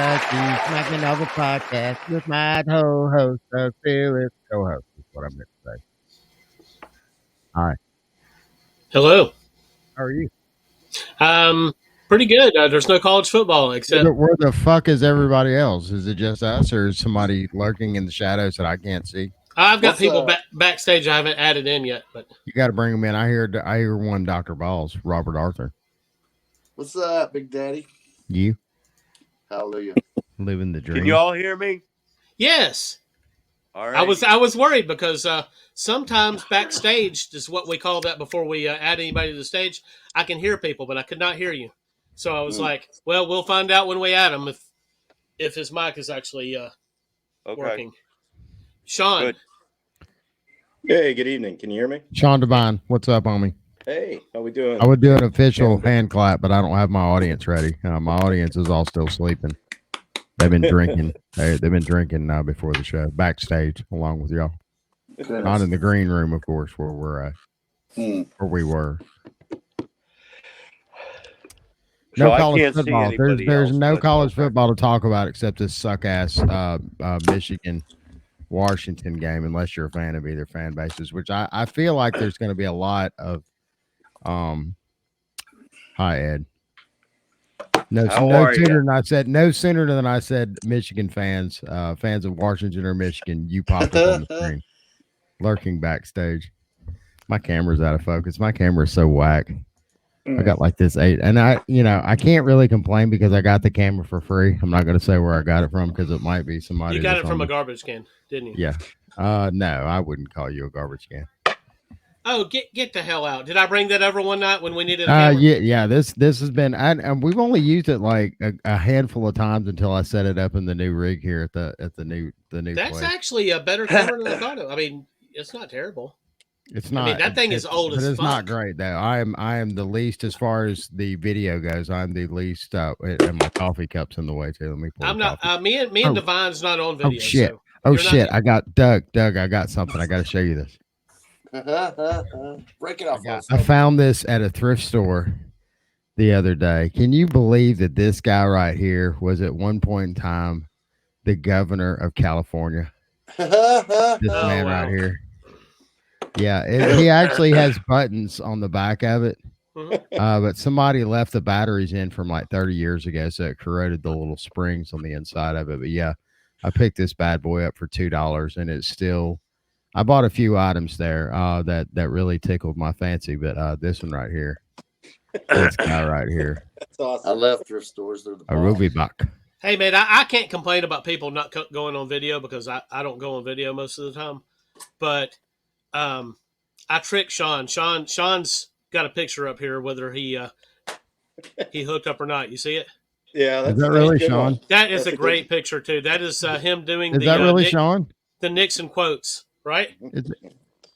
Smacking over podcast with my co-host, fearless co-host. Is what I meant to say. All right, Hello. how are you? Pretty good. There's no college football except Where the fuck is everybody else? Is it just us, or is somebody lurking in the shadows that I can't see? I've got people backstage I haven't added in yet. But You got to bring them in. I hear one, Dr. Balls, Robert Arthur. What's up, Big Daddy? You Hallelujah. living the dream. Can you all hear me? yes, All right. I was worried because sometimes backstage is what we call that before we add anybody to the stage. I can hear people, but I could not hear you. So I was like, well, we'll find out when we add him if his mic is actually working. Sean. Good. Hey, good evening. Can you hear me? Sean Devine, what's up, homie? Hey, how we doing? I would do an official hand clap, but I don't have my audience ready. My audience is all still sleeping. They've been drinking. They've been drinking before the show, backstage, along with y'all. Not in the green room, of course, where we're at, where we were. No So college football. There's no college football to talk about except this suck ass Michigan Washington game, unless you're a fan of either fan bases, which I feel like there's going to be a lot of hi Ed. No sooner than I said Michigan fans, fans of Washington or Michigan, you popped up on the screen. Lurking backstage. My camera's out of focus. My camera is so whack. I got like this 8, and I can't really complain because I got the camera for free. I'm not going to say where I got it from because it might be somebody. You got it from a garbage can, didn't you? Yeah. No, I wouldn't call you a garbage can. Oh, get the hell out! Did I bring that over one night when we needed? A yeah. This has been, and we've only used it like a handful of times until I set it up in the new rig here at the new. That's place. Actually a better camera than I thought. I mean, it's not terrible. It's not. I mean, that thing is old as fuck. It's not great though. I am the least as far as the video goes. I'm the least, and my coffee cup's in the way too. Let me pour. I'm not. Me and Divine's not on video. Oh shit! So oh shit! I got Doug. I got something. I got to show you this. Break it off. I found this at a thrift store the other day. Can you believe that this guy right here was at one point in time the governor of California? This man right here. Yeah, he actually has buttons on the back of it. But somebody left the batteries in from like 30 years ago, so it corroded the little springs on the inside of it. But yeah, I picked this bad boy up for $2, and it's still. I bought a few items there that really tickled my fancy, but this one right here, this guy right here, that's awesome. I left thrift stores. They're the a ruby buck. Hey man, I can't complain about people not going on video because I don't go on video most of the time, but I tricked Sean. Sean's got a picture up here, whether he hooked up or not. You see it? Yeah, is that really Sean? That is a great picture too. That is him doing. Is that really Sean? The Nixon quotes. Right? It's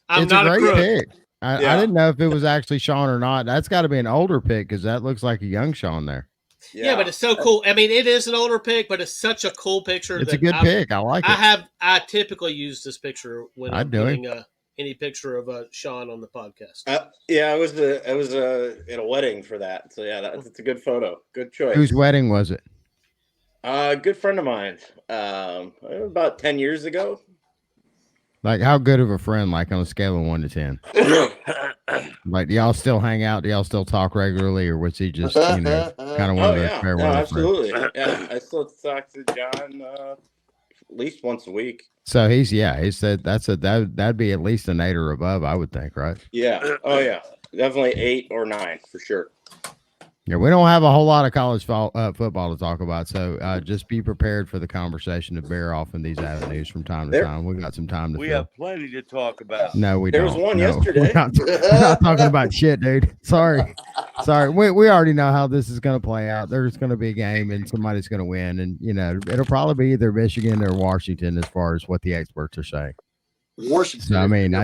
not a great pick. I didn't know if it was actually Sean or not. That's got to be an older pick because that looks like a young Sean there. Yeah, but it's so cool. I mean, it is an older pick, but it's such a cool picture. It's a good pick. I like it. I typically use this picture when I'm doing any picture of Sean on the podcast. Yeah, I was at a wedding for that. So yeah, that's a good photo. Good choice. Whose wedding was it? A good friend of mine. About 10 years ago. Like, how good of a friend, like on a scale of 1 to 10? Like, do y'all still hang out? Do y'all still talk regularly? Or was he just, kind of one of those fair weather absolutely. Yeah, I still talk to John at least once a week. So he said that'd be at least an 8 or above, I would think, right? Yeah. Oh, yeah. Definitely 8 or 9 for sure. Yeah, we don't have a whole lot of college football to talk about, so just be prepared for the conversation to bear off in these avenues from time to time. We got some time to. We have plenty to talk about. No, we don't. There was one yesterday. We're not talking about shit, dude. Sorry. We already know how this is going to play out. There's going to be a game, and somebody's going to win, and it'll probably be either Michigan or Washington as far as what the experts are saying. Washington. So, I mean,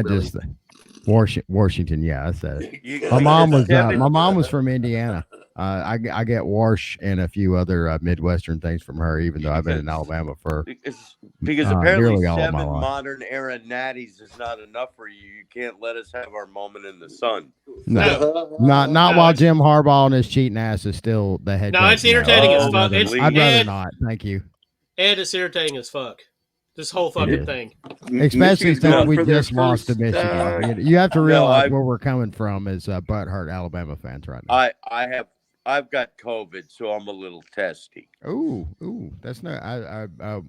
Washington. Yeah, I said it. My mom was from Indiana. I get Wash and a few other Midwestern things from her, even though I've been in Alabama for Because apparently nearly all of my 7 life. modern era natties is not enough for you. You can't let us have our moment in the sun. No, not No, while it's- Jim Harbaugh and his cheating ass is still the head No, coach. it's entertaining as I'd fuck. rather, It's- I'd rather Ed- not. Thank you. Ed, it's irritating as fuck. This whole It fucking is. thing. Especially Michigan's since going we for their just lost to first, Michigan. You have to No, realize I- where we're coming from as butthurt Alabama fans right now. I've got COVID, so I'm a little testy. Ooh, that's not.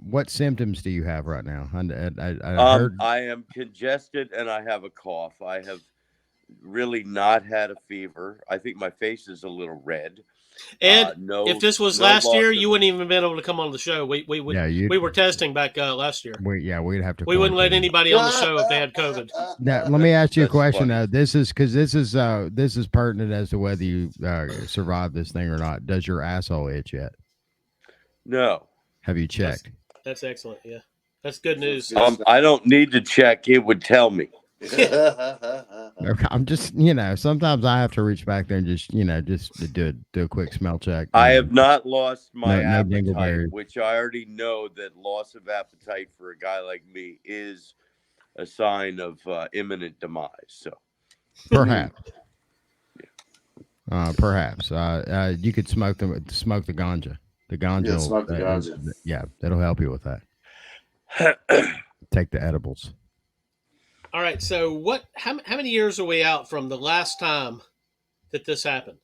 What symptoms do you have right now? I heard. I am congested and I have a cough. I have really not had a fever. I think my face is a little red. Ed, No, if this was no last loss year, of- you wouldn't even been able to come on the show. We were testing back last year. We'd have to. We wouldn't let quarantine. anybody on the show if they had COVID. Now, let me ask you a That's question. funny. This is because this is pertinent as to whether you survive this thing or not. Does your asshole itch yet? No. Have you checked? That's excellent. Yeah, that's good news. I don't need to check. It would tell me. Okay, I'm just sometimes I have to reach back there and just to do a quick smell check. I have not lost my No appetite, dingleberries. which I already know that loss of appetite for a guy like me is a sign of imminent demise. So Perhaps. Perhaps. You could smoke the ganja. The ganja. Yeah, smoke the ganja. Yeah, that'll help you with that. Take the edibles. All right. So how many years are we out from the last time that this happened?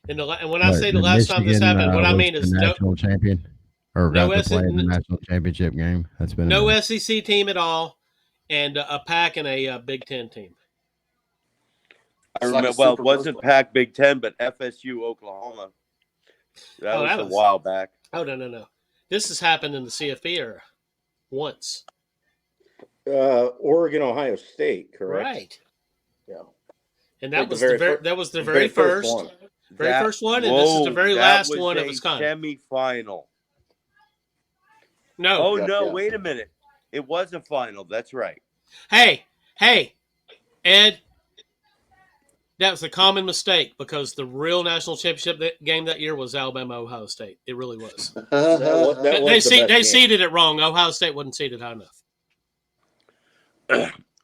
And when I say the last time this happened, what I was mean is the no national champion or no got to play in the SEC national championship game. That's been a no minute. SEC team at all, and a Pac and a Big Ten team. I It's like remember. a Well, it Super wasn't Bowl. Pac Big Ten, but FSU Oklahoma. That Oh, was that a was- while back. Oh no. This has happened in the CFP era once. Oregon, Ohio State, correct? Right. Yeah. And that Like the was very the fir- that was the very first first. one. Very That- first one, and this is the whoa, very that last was one of a its kind. Semifinal. No. Oh Yeah, no! yeah. Wait a minute. It was a final. That's right. Hey, Ed. That was a common mistake because the real national championship game that year was Alabama Ohio State. It really was. That was They the best game. seeded it wrong. Ohio State wasn't seeded high enough.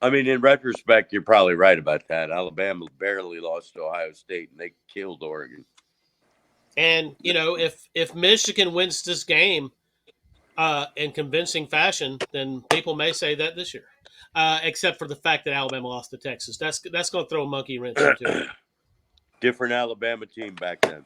I mean, in retrospect, you're probably right about that. Alabama barely lost to Ohio State, and they killed Oregon. And if Michigan wins this game in convincing fashion, then people may say that this year. Except for the fact that Alabama lost to Texas. That's going to throw a monkey wrench into it. Different Alabama team back then.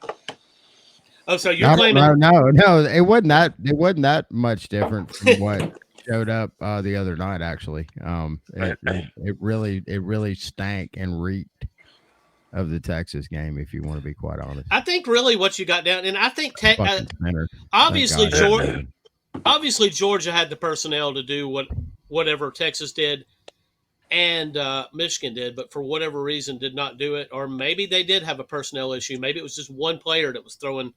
Oh, so you're claiming No, it wasn't that much different from what showed up the other night. Actually, it really stank and reeked of the Texas game. If you want to be quite honest, I think really what you got down, and I think Fucking center. obviously Thank God. Georgia had the personnel to do whatever Texas did and Michigan did, but for whatever reason did not do it. Or maybe they did have a personnel issue. Maybe it was just one player that was throwing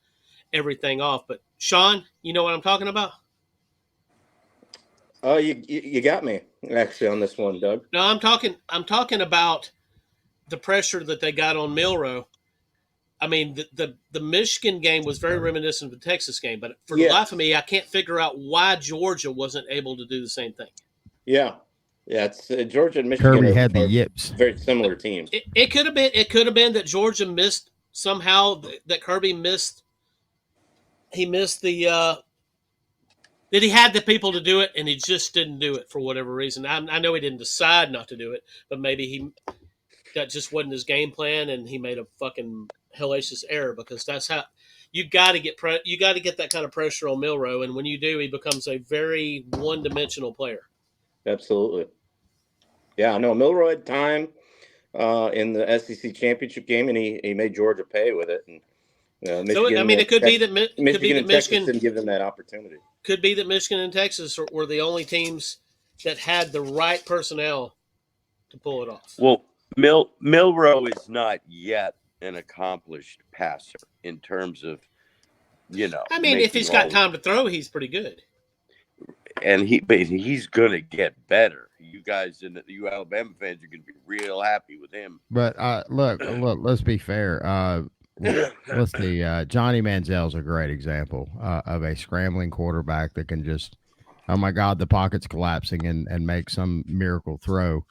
everything off. But Sean, you know what I'm talking about? Oh, you got me actually on this one, Doug. No, I'm talking about the pressure that they got on Milroe. I mean, the Michigan game was very reminiscent of the Texas game, but for the Yeah. life of me, I can't figure out why Georgia wasn't able to do the same thing. Yeah. It's Georgia and Michigan. Kirby are- had the are yips. Very similar teams. It could have been. It could have been that Georgia missed somehow. That Kirby missed. He missed the. That he had the people to do it, and he just didn't do it for whatever reason. I know he didn't decide not to do it, but maybe that just wasn't his game plan, and he made a fucking hellacious error because that's how you got to get that kind of pressure on Milroe, and when you do, he becomes a very one-dimensional player. Absolutely. Yeah, no, Milroy had time in the SEC championship game, and he made Georgia pay with it. And Michigan, So I mean, it could be that Michigan and Texas Michigan didn't give them that opportunity. could be that Michigan and Texas were the only teams that had the right personnel to pull it off. Well, Milroe is not yet an accomplished passer in terms of, I mean, if making he's got all- time to throw, he's pretty good. and he's gonna get better. You guys you Alabama fans are gonna be real happy with him. But look, let's be fair. Let's see. Johnny Manziel's a great example of a scrambling quarterback that can just oh my God, the pocket's collapsing and make some miracle throw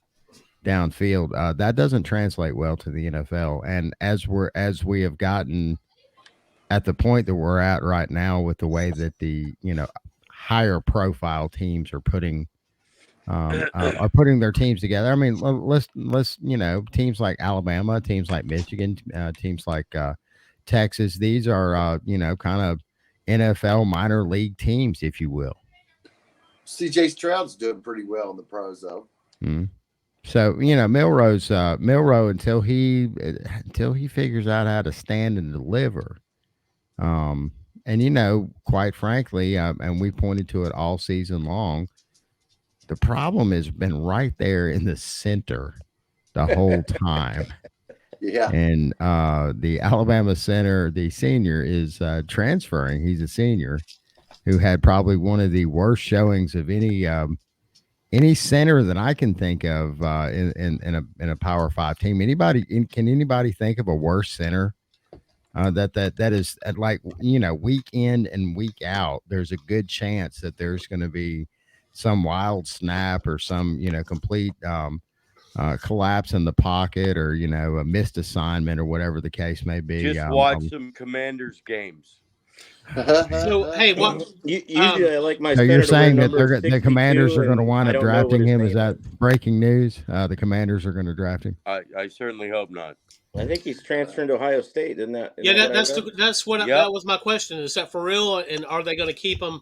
downfield. That doesn't translate well to the NFL. And as we have gotten at the point that we're at right now with the way that the higher profile teams are putting their teams together. I mean, let's teams like Alabama, teams like Michigan, teams like Texas. These are kind of NFL minor league teams, if you will. CJ Stroud's doing pretty well in the pros, though. Mm. So Milroe until he figures out how to stand and deliver. And quite frankly, and we pointed to it all season long. The problem has been right there in the center the whole time. Yeah. And the Alabama center, the senior, is transferring. He's a senior who had probably one of the worst showings of any center that I can think of in a Power 5 team. Can anybody think of a worse center? That is like week in and week out. There's a good chance that there's going to be some wild snap or some complete collapse in the pocket or a missed assignment or whatever the case may be. Just watch some Commanders games. So hey, what? Usually I like my. So you're saying that number the Commanders are going to wind I up don't know what drafting his him? name Is that breaking news? The Commanders are going to draft him. I certainly hope not. I think he's transferring to Ohio State, isn't that? Yeah, that's what Yep. that was my question. Is that for real? And are they going to keep him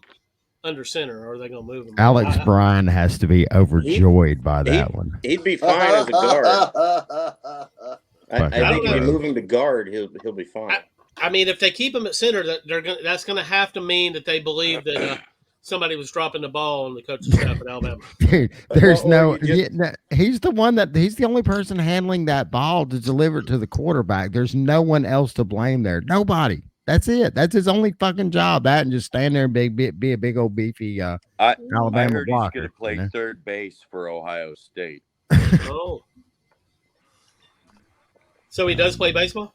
under center, or are they going to move him? Alex Bryan has to be overjoyed by that one. He'd be fine as a guard. I think if you move him to guard, he'll be fine. I mean, if they keep him at center, that's going to have to mean that they believe that somebody was dropping the ball on the coaching staff at Alabama. Dude, there's he's the only person handling that ball to deliver it to the quarterback. There's no one else to blame there. Nobody. That's it. That's his only fucking job. That and just stand there and be a big old beefy Alabama I heard blocker. he's going to play third base for Ohio State. Oh. So he does play baseball?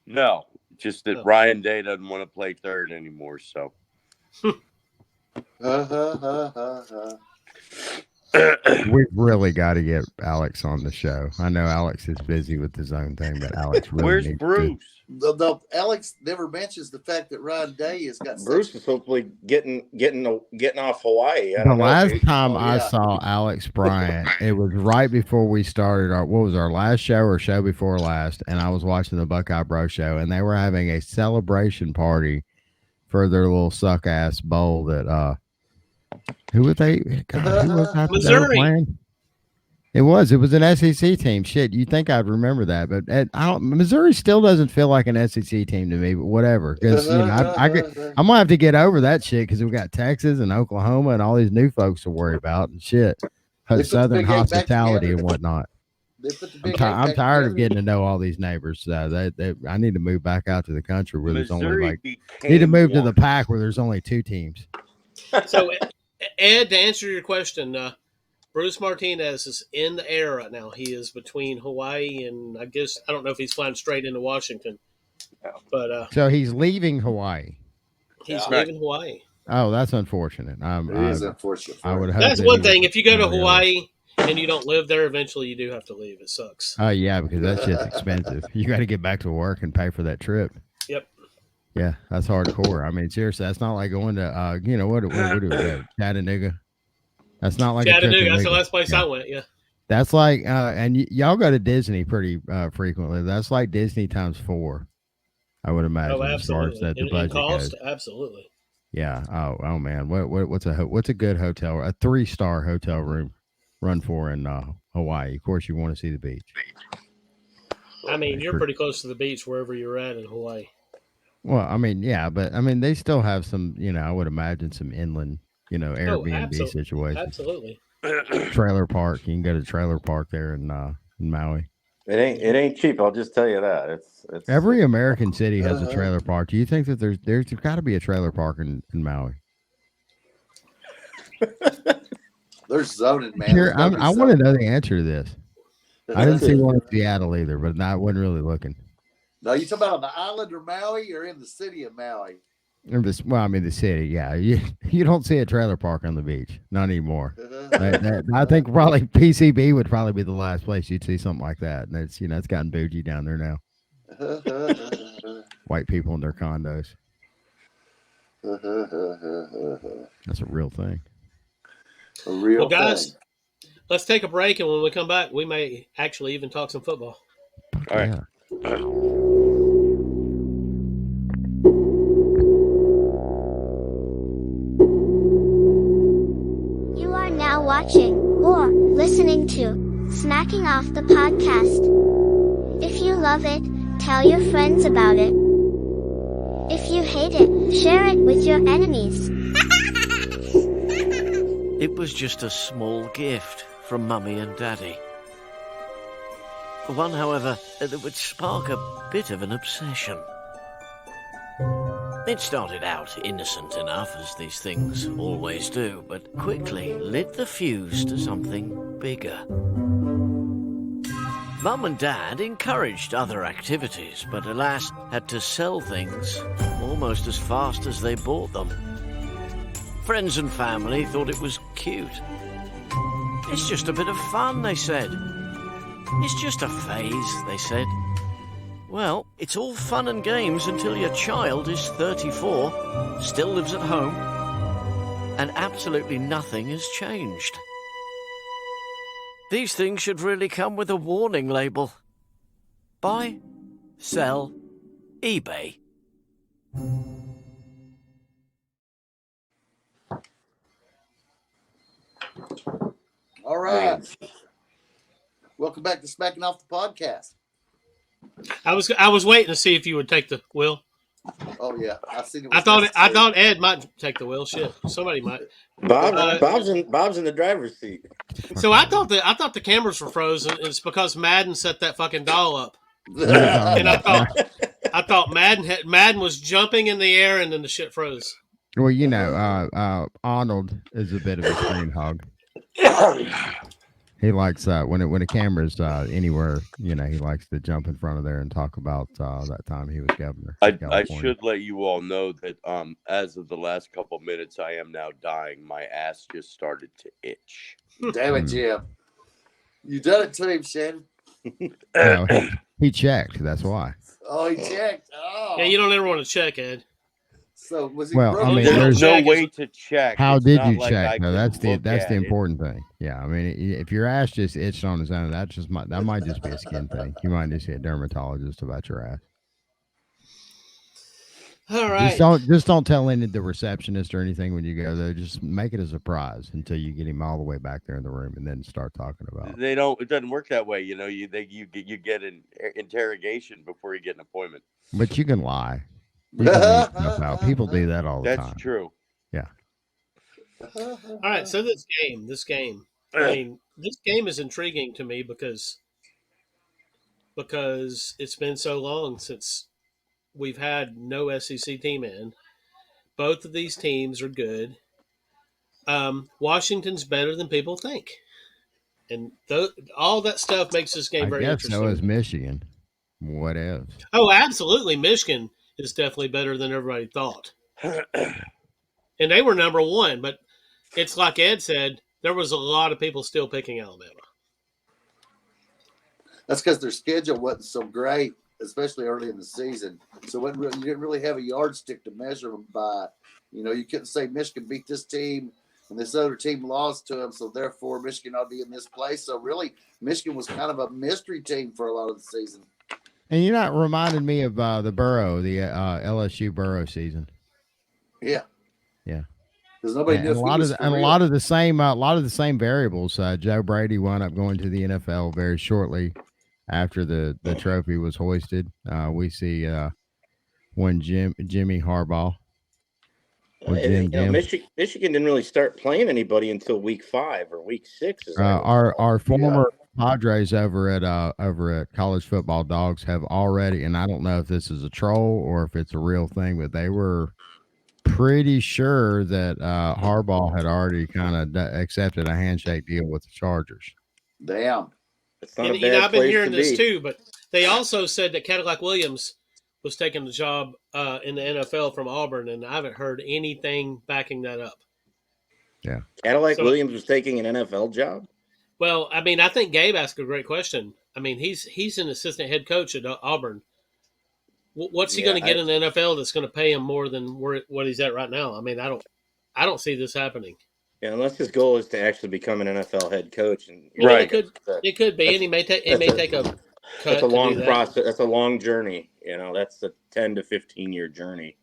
No, just that Ryan Day doesn't want to play third anymore. So. We've really got to get Alex on the show. I know Alex is busy with his own thing, but Alex really Where's needs Bruce? The Alex never mentions the fact that Ryan Day has got Bruce is hopefully getting off Hawaii. The last time I saw Alex Bryant, it was right before we started our last show or show before last, and I was watching the Buckeye Bro show, and they were having a celebration party for their little suck ass bowl that who was that Missouri. playing? It was an SEC team. Shit, you think I'd remember that, but Missouri still doesn't feel like an SEC team to me. But whatever, because I'm gonna have to get over that shit because we got Texas and Oklahoma and all these new folks to worry about and shit, Southern hospitality and whatnot. I'm tired of getting to know all these neighbors. I need to move back out to the country where there's only need to move to the pack where there's only two teams. So, Ed, to answer your question, Bruce Martinez is in the air right now. He is between Hawaii and I don't know if he's flying straight into Washington, but so he's leaving Hawaii. He's leaving Hawaii. Oh, that's unfortunate. It is unfortunate. I would. That's one thing. If you go to Hawaii and you don't live there, eventually you do have to leave. It sucks. Oh yeah, because that shit's expensive. You got to get back to work and pay for that trip. Yep. Yeah, that's hardcore. I mean, seriously, that's not like going to what do we go? Chattanooga. That's not like Chattanooga. That's the last place I went. Yeah. That's like, and y'all go to Disney pretty frequently. That's like Disney times 4, I would imagine. Oh, absolutely. As far as the budget cost, goes. absolutely. Yeah. Oh man. What's a good hotel? A 3-star hotel room run for in Hawaii? Of course, you want to see the beach. I mean, you're pretty close to the beach wherever you're at in Hawaii. Well, I mean, yeah, but I mean, they still have some. I would imagine some inland. Airbnb situation. Absolutely. Trailer park. You can go to trailer park there in Maui. It ain't cheap. I'll just tell you that. It's every American city has a trailer park. Do you think that there's got to be a trailer park in Maui? There's zoning, man. Here, I want to know the answer to this. I didn't see one in Seattle either, but I wasn't really looking. No, you talking about on the island or Maui or in the city of Maui? Well, I mean, the city, yeah. You don't see a trailer park on the beach, not anymore. I think probably PCB would probably be the last place you'd see something like that. And it's gotten bougie down there now. White people in their condos. That's a real thing. A real Well, guys, thing. let's take a break, and when we come back, we may actually even talk some football. All right. Yeah. You are now watching or listening to Smacking Off the Podcast. If you love it, tell your friends about it. If you hate it, share it with your enemies. It was just a small gift from Mummy and Daddy. One, however, that would spark a bit of an obsession. It started out innocent enough, as these things always do, but quickly lit the fuse to something bigger. Mum and Dad encouraged other activities, but alas, had to sell things almost as fast as they bought them. Friends and family thought it was cute. It's just a bit of fun, they said. It's just a phase, they said. Well, it's all fun and games until your child is 34, still lives at home, and absolutely nothing has changed. These things should really come with a warning label. Buy, sell, eBay. All right. Welcome back to Smacking Off the Podcast. I was waiting to see if you would take the wheel. Oh yeah, I seen it. I thought Ed might take the wheel. Shit, somebody might. Bob's in the driver's seat. So I thought the cameras were frozen. It's because Madden set that fucking doll up, and I thought Madden was jumping in the air, and then the shit froze. Well, Arnold is a bit of a screen hog. He likes when a camera's anywhere, he likes to jump in front of there and talk about that time he was governor. I should let you all know that as of the last couple minutes, I am now dying. My ass just started to itch. Damn it, Jim! You done it to him, Shannon. No, he checked. That's why. Oh, he checked. Oh, Yeah, you don't ever want to check, Ed. So was he? Well, broke? I mean, There's no check way to check. How It's did not you like check? I No, could that's the look at it. important thing. Yeah, I mean, if your ass just itched on its own, that might just be a skin thing. You might need to see a dermatologist about your ass. All right. Just don't tell the receptionist or anything when you go there. Just make it a surprise until you get him all the way back there in the room, and then start talking about it. It doesn't work that way. You get an interrogation before you get an appointment. But you can lie. You can leave stuff out. People do that all the time. That's true. Yeah. All right. So this game. I mean, this game is intriguing to me because it's been so long since we've had no SEC team in. Both of these teams are good. Washington's better than people think, and all that stuff makes this game very interesting. So is Michigan. What else? Oh, absolutely. Michigan is definitely better than everybody thought. And they were number one, but it's like Ed said, there was a lot of people still picking Alabama. That's because their schedule wasn't so great, especially early in the season. So you didn't really have a yardstick to measure them by. You couldn't say Michigan beat this team and this other team lost to them, so therefore Michigan ought to be in this place. So really, Michigan was kind of a mystery team for a lot of the season. And you're not reminding me of the LSU Burrow season. Yeah. Yeah. Because nobody knew a lot of the same variables. Joe Brady wound up going to the NFL very shortly after the trophy was hoisted. We see when Jimmy Harbaugh. Michigan didn't really start playing anybody until week 5 or week 6. Our former Padres over at College Football Dogs have already, and I don't know if this is a troll or if it's a real thing, but they were pretty sure that Harbaugh had already kind of accepted a handshake deal with the Chargers. Damn. It's not And, a bad I've been place hearing to this be. too, but they also said that Cadillac Williams was taking the job in the NFL from Auburn, and I haven't heard anything backing that up. Yeah. Cadillac So- Williams was taking an NFL job. Well, I mean, I think Gabe asked a great question. I mean, he's an assistant head coach at Auburn. What's he Yeah, going to get in the NFL that's going to pay him more than what he's at right now? I mean, I don't see this happening. Yeah, unless his goal is to actually become an NFL head coach, and I mean, Right. it could be, and he may take a cut. That's to a do long that. process. That's a long journey. That's a 10 to 15 year journey.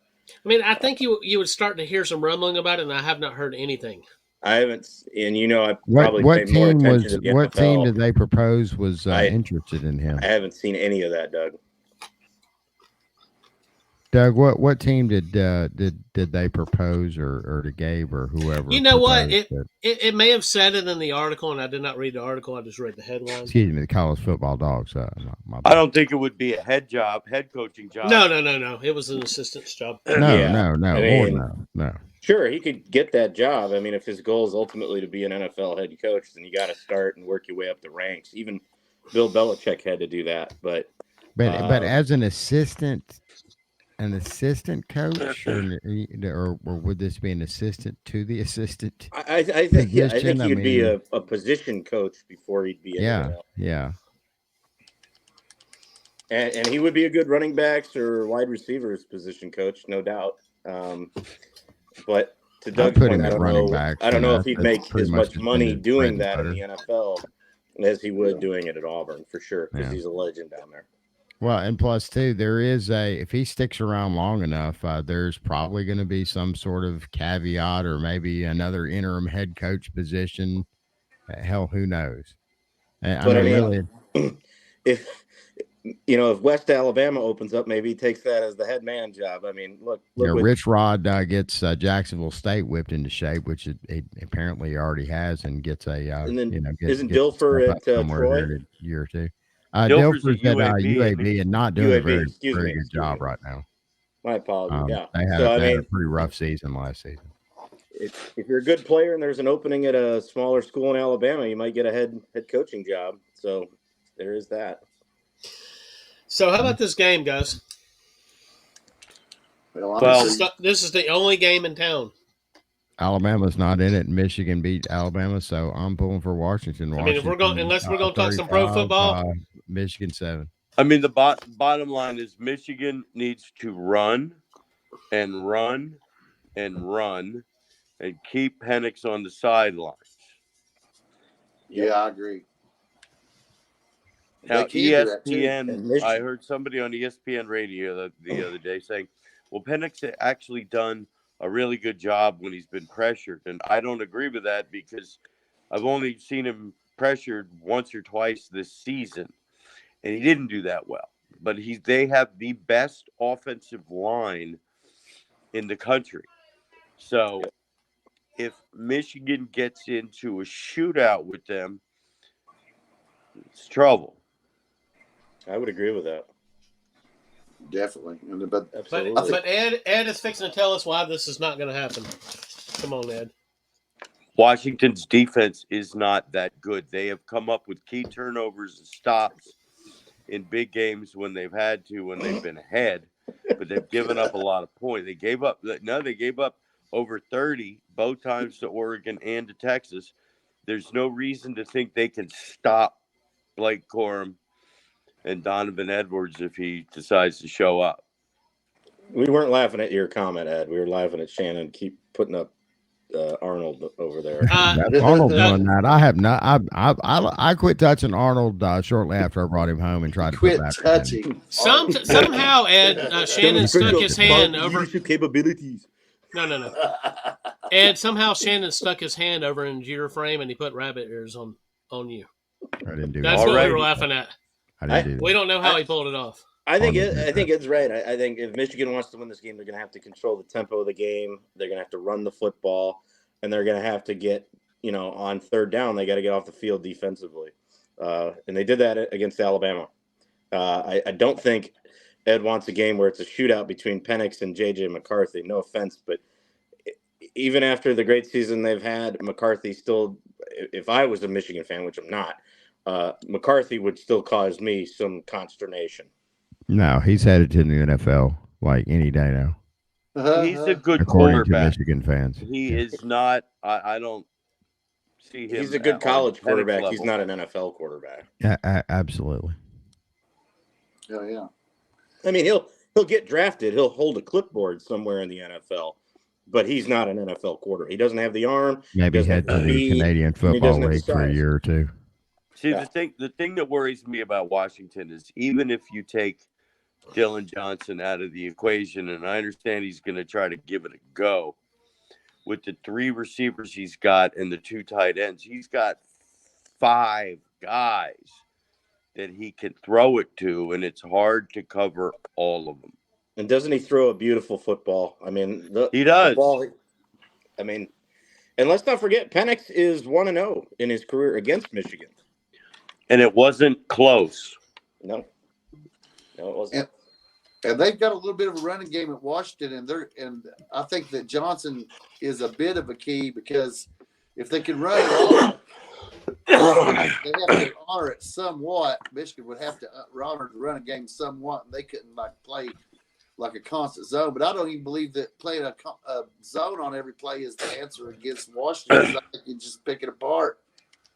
I mean, I think you would start to hear some rumbling about it, and I have not heard anything. I haven't, and I What probably what pay more team attention was to the what NFL. team did they propose was I- interested in him? I haven't seen any of that, Doug. Doug, what team did they propose or to Gabe or whoever? You know what? proposed It may have said it in the article, and I did not read the article. I just read the headline. excuse me, the college football dogs. My I bad. don't think it would be a head coaching job. No. It was an assistant's job. No, Yeah. no, I or mean- no. Sure, he could get that job. I mean, if his goal is ultimately to be an NFL head coach, then you got to start and work your way up the ranks. Even Bill Belichick had to do that. But But as an assistant coach, or would this be an assistant to the assistant? I think Position, he would be mean- a position coach before he'd be. Yeah. And he would be a good running backs or wide receivers position coach, no doubt. But to Doug's put point, him I at don't running know. backs, I don't know and if he'd that's make pretty as much much just money been his doing bread that and in the NFL as he would doing it at Auburn, for sure, because Yeah. he's a legend down there. Well, and plus too, there is if he sticks around long enough, there's probably going to be some sort of caveat or maybe another interim head coach position. Hell, who knows? But I mean, really, if West Alabama opens up, maybe he takes that as the head man job. I mean, look what- Rich Rod gets Jacksonville State whipped into shape, which it apparently already has, and gets a And then gets isn't a Dilfer step up at, somewhere Troy? here in a year or two. Dilfer's Dilfer's at at UAB, UAB and not doing a very excuse very me, good excuse job me. right now. My apologies. Yeah. They had, So, I they had mean, a pretty rough season last season. if you're a good player and there's an opening at a smaller school in Alabama, you might get a head coaching job. So there is that. So how about this game, guys? Well, Well- honestly, This is the only game in town. Alabama's not in it. And Michigan beat Alabama, so I'm pulling for Washington. I mean, if we're going, unless we're going to talk some pro 35, football, Michigan 7. I mean, the bottom line is Michigan needs to run and run and run and keep Penix on the sidelines. yeah, I agree. Now, They can do that, too. And ESPN, Michigan- I heard somebody on ESPN radio the other day saying, well, Penix had actually done a really good job when he's been pressured. And I don't agree with that because I've only seen him pressured once or twice this season, and he didn't do that well. But they have the best offensive line in the country. So if Michigan gets into a shootout with them, it's trouble. I would agree with that. Definitely. But Absolutely. but Ed is fixing to tell us why this is not going to happen. Come on, Ed. Washington's defense is not that good. They have come up with key turnovers and stops in big games when they've had to, when they've been ahead, but they've given up a lot of points. They gave up over 30 both times to Oregon and to Texas. There's no reason to think they can stop Blake Corum and Donovan Edwards if he decides to show up. We weren't laughing at your comment, Ed. We were laughing at Shannon keep putting up Arnold over there. That's Arnold doing that. I have not. I quit touching Arnold shortly after I brought him home and tried to quit put back touching. Somehow, Ed, Shannon stuck his hand over. Leadership capabilities. No. Ed, somehow Shannon stuck his hand over into your frame and he put rabbit ears on you. I didn't do That's that. what we Alright. were laughing at. I didn't do We that. don't know how he pulled it off. I think Arnold did I think Ed's right. I think if Michigan wants to win this game, they're going to have to control the tempo of the game. They're going to have to run the football, and they're going to have to get, on third down, they got to get off the field defensively. And they did that against Alabama. I don't think Ed wants a game where it's a shootout between Penix and J.J. McCarthy. No offense, but even after the great season they've had, McCarthy still, if I was a Michigan fan, which I'm not, McCarthy would still cause me some consternation. No, he's headed to the NFL like any day now, He's a good according to quarterback. Michigan fans. He Yeah. is not. I don't see him. He's a good on college Penix quarterback. He's level. not an NFL quarterback. Absolutely. Oh yeah. I mean, he'll get drafted. He'll hold a clipboard somewhere in the NFL, but he's not an NFL quarterback. He doesn't have the arm. Maybe doesn't head have to the the speed, Canadian and he Football doesn't have the League for a size. year or two. See, Yeah. the thing that worries me about Washington is even if you take Dylan Johnson out of the equation, and I understand he's going to try to give it a go, with the 3 receivers he's got and the 2 tight ends, he's got 5 guys that he can throw it to, and it's hard to cover all of them. And doesn't he throw a beautiful football? I mean, He does. The ball, I mean, and let's not forget, Penix is 1-0 in his career against Michigan. And it wasn't close. No, it wasn't. And they've got a little bit of a running game at Washington, and I think that Johnson is a bit of a key because if they can run it they have to honor it somewhat. Michigan would have to honor the running game somewhat, and they couldn't play like a constant zone. But I don't even believe that playing a zone on every play is the answer against Washington. I think you just pick it apart.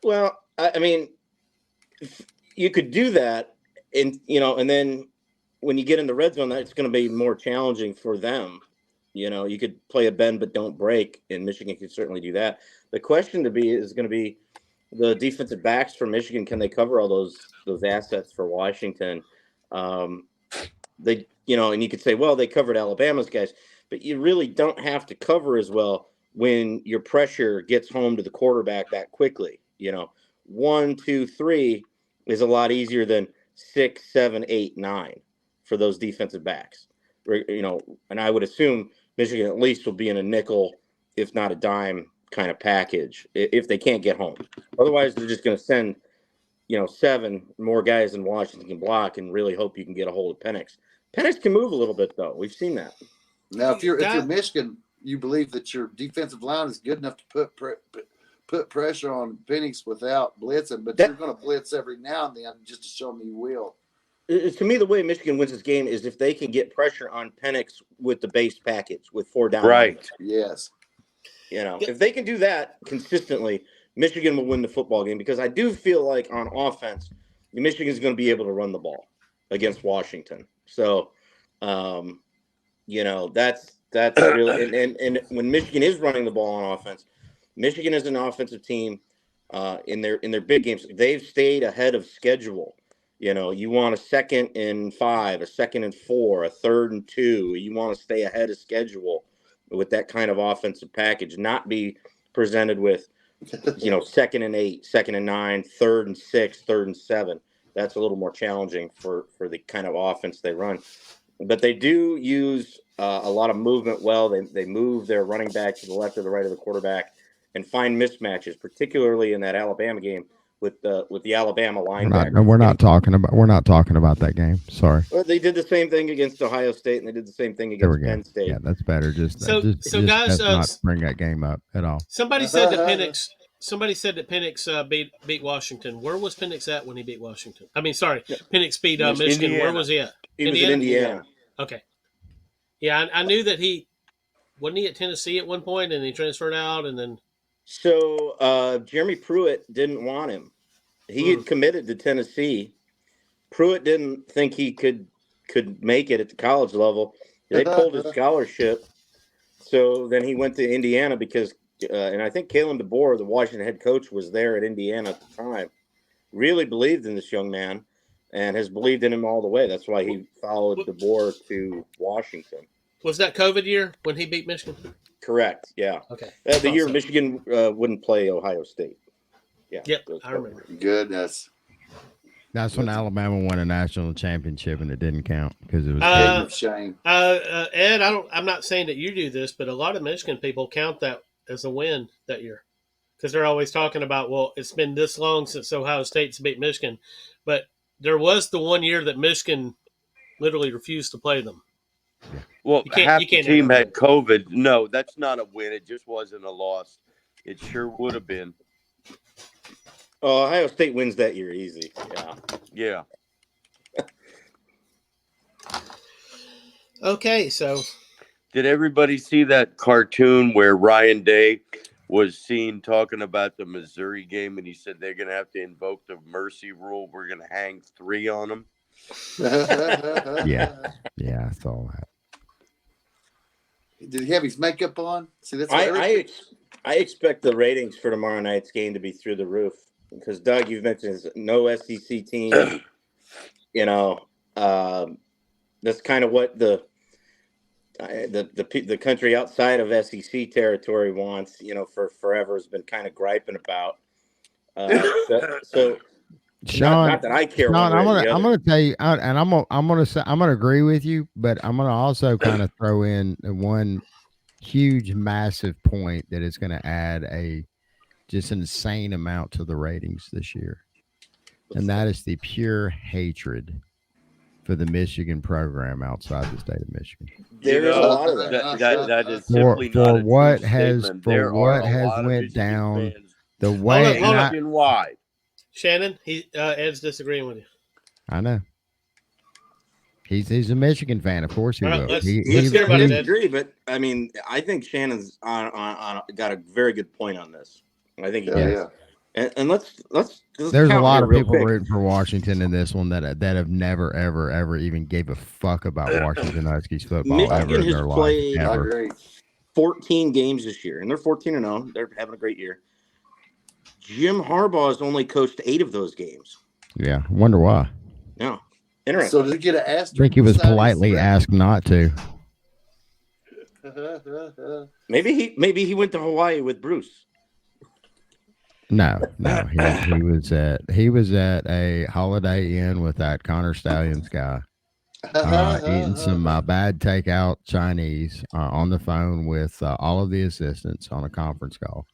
Well, I mean, you could do that, and then when you get in the red zone, that's going to be more challenging for them. You could play a bend but don't break, and Michigan can certainly do that. The question is going to be the defensive backs for Michigan. Can they cover all those assets for Washington? And you could say, well, they covered Alabama's guys, but you really don't have to cover as well when your pressure gets home to the quarterback that quickly. 1, 2, 3 is a lot easier than 6, 7, 8, 9 for those defensive backs. And I would assume Michigan at least will be in a nickel, if not a dime kind of package if they can't get home. Otherwise, they're just going to send, 7 more guys than Washington can block and really hope you can get a hold of Penix. Penix can move a little bit, though. We've seen that. Now, if you're Michigan, you believe that your defensive line is good enough to put pressure on Penix without blitzing, but you're going to blitz every now and then just to show them you will. To me, the way Michigan wins this game is if they can get pressure on Penix with the base package with 4 down. Right. Yes. If they can do that consistently, Michigan will win the football game because I do feel like on offense, Michigan's going to be able to run the ball against Washington. So, that's really and when Michigan is running the ball on offense, Michigan is an offensive team in their big games. They've stayed ahead of schedule. You want a 2nd and 5, a 2nd and 4, a 3rd and 2. You want to stay ahead of schedule with that kind of offensive package, not be presented with, 2nd and 8, 2nd and 9, 3rd and 6, 3rd and 7. That's a little more challenging for the kind of offense they run. But they do use a lot of movement well. They move their running back to the left or the right of the quarterback and find mismatches, particularly in that Alabama game with the Alabama linebacker. We're not talking about that game. Sorry. Well, they did the same thing against Ohio State, and they did the same thing against Penn State. Yeah, that's better. Just guys, not bring that game up at all. Somebody said that Penix beat Washington. Where was Penix at when he beat Washington? I mean, sorry, Penix beat Michigan. Indiana. Where was he at? He was in Indiana. Okay. Yeah, I knew that wasn't he at Tennessee at one point, and he transferred out, and then. So Jeremy Pruitt didn't want him. He had committed to Tennessee. Pruitt didn't think he could make it at the college level. They pulled his scholarship. So then he went to Indiana because, and I think Kalen DeBoer, the Washington head coach, was there at Indiana at the time. Really believed in this young man and has believed in him all the way. That's why he followed DeBoer to Washington. Was that COVID year when he beat Michigan? Correct. Yeah. Okay. The year Michigan wouldn't play Ohio State. Yeah. Yep. I remember. Goodness. That's when Alabama won a national championship, and it didn't count because it was Game of shame. Ed, I'm not saying that you do this, but a lot of Michigan people count that as a win that year because they're always talking about, well, it's been this long since Ohio State's beat Michigan, but there was the one year that Michigan literally refused to play them. Well, half the team had COVID. No, that's not a win. It just wasn't a loss. It sure would have been. Oh, Ohio State wins that year easy. Yeah. Yeah. Okay, so Did everybody see that cartoon where Ryan Day was seen talking about the Missouri game, and he said they're going to have to invoke the mercy rule? We're going to hang 3 on them. Yeah, I saw that. Did he have his makeup on? See, that's what I expect the ratings for tomorrow night's game to be through the roof because Doug, you've mentioned no SEC team. You know, that's kind of what the country outside of SEC territory wants. You know, for forever has been kind of griping about. So Sean, not that I care. Sean, I'm gonna tell you, and I'm gonna agree with you, but I'm gonna also kind of throw in one huge, massive point that is going to add just an insane amount to the ratings this year, and that is the pure hatred for the Michigan program outside the state of Michigan. There's a lot of that. That is simply not a what true has statement. for There what are a has lot of went Michigan down. fans The way Hold on. nationwide. Shannon, Ed's disagreeing with you. I know. He's a Michigan fan, of course he All right, will. let's He hear about it, Ed. Disagree, but I mean, I think Shannon's on got a very good point on this. I think he does. And let's There's a count lot here of real people quick. rooting for Washington in this one that have never, ever even gave a fuck about Washington Huskies football ever Michigan in has their life. played I Ever. agree. 14 games this year, and they're 14-0. They're having a great year. Jim Harbaugh has only coached 8 of those games. Yeah, wonder why. No, interesting. So did he get an I asterisk? think he was beside his politely threat? asked not to. Maybe he went to Hawaii with Bruce. No. He was at a Holiday Inn with that Connor Stallions guy, eating some bad takeout Chinese on the phone with all of the assistants on a conference call.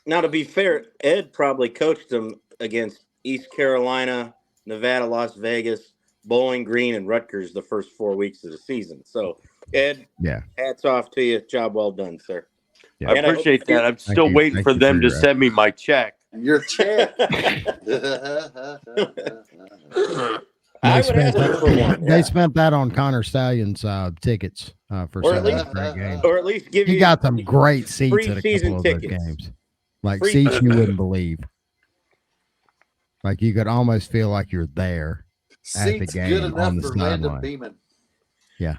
Now, to be fair, Ed probably coached them against East Carolina, Nevada, Las Vegas, Bowling Green, and Rutgers the first 4 weeks of the season. So, Ed, Yeah, hats off to you. Job well done, sir. Yeah. I And I hope appreciate that. I'm Thank still you. waiting Thank for you them for to your send me my check. Your check. I would ask him for one. They spent that on Connor Stallions tickets for Or at Sunday least- straight games. Or at least give He you got some great seats free at a season couple of those tickets. games. Like Free- seats you wouldn't believe. Like you could almost feel like you're there. At the Seats game good on enough the for Landon sideline. Beeman.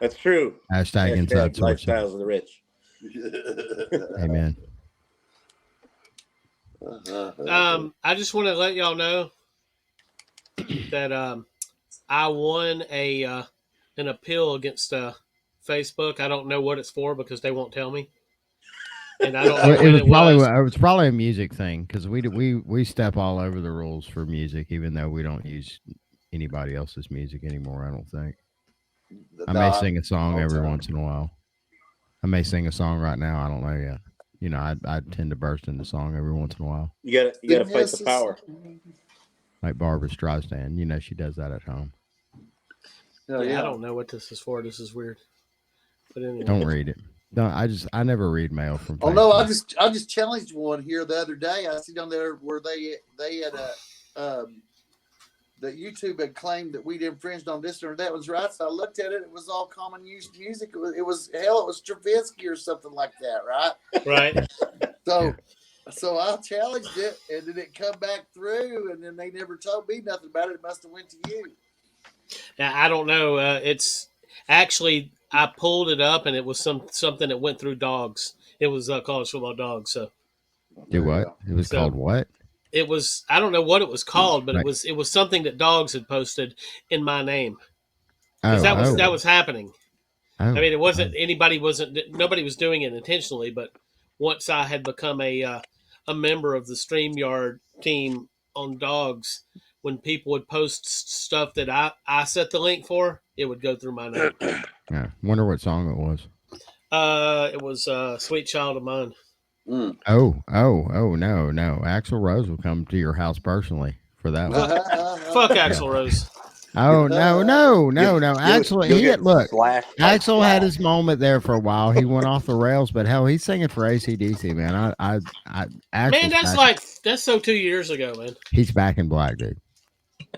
That's true. Hashtag inside source. Lifestyles of the rich. Amen. I just want to let y'all know that I won an appeal against Facebook. I don't know what it's for because they won't tell me, and I don't know Well, when it was probably a music thing because we step all over the rules for music, even though we don't use anybody else's music anymore. I don't think. I may sing a song every once in a while. I may sing a song right now. I don't know yet. You know, I tend to burst into song every once in a while, You gotta fight the power. like Barbara Streisand. You know, she does that at home. Oh, I don't know what this is for. This is weird. But anyway. Don't read it. Don't. I never read mail from. Oh no! Facebook. I just challenged one here the other day. I see down there where they had that YouTube had claimed that we'd infringed on this or that was right. So I looked at it. It was all common use music. It was Stravinsky or something like that, right? Right. So I challenged it, and then it come back through, and then they never told me nothing about it. It must have went to you. Now, I don't know. It's actually I pulled it up, and it was something that went through dogs. It was college football dogs. So Do what? It was So- called what? it was. I don't know what it was called, but Right. it was something that dogs had posted in my name. 'Cause Oh, that was happening. oh, I mean, it wasn't nobody was doing it intentionally, but once I had become a member of the StreamYard team on dogs, when people would post stuff that I set the link for, it would go through my name. Yeah. Wonder what song it was. It was "Sweet Child of Mine." Mm. Oh, no. Axl Rose will come to your house personally for that one. Fuck Axl Rose. Oh, no. Axl had his moment there for a while. He went off the rails, but hell, he's singing for AC/DC, man. Man, that's so 2 years ago, man. He's back in black, dude.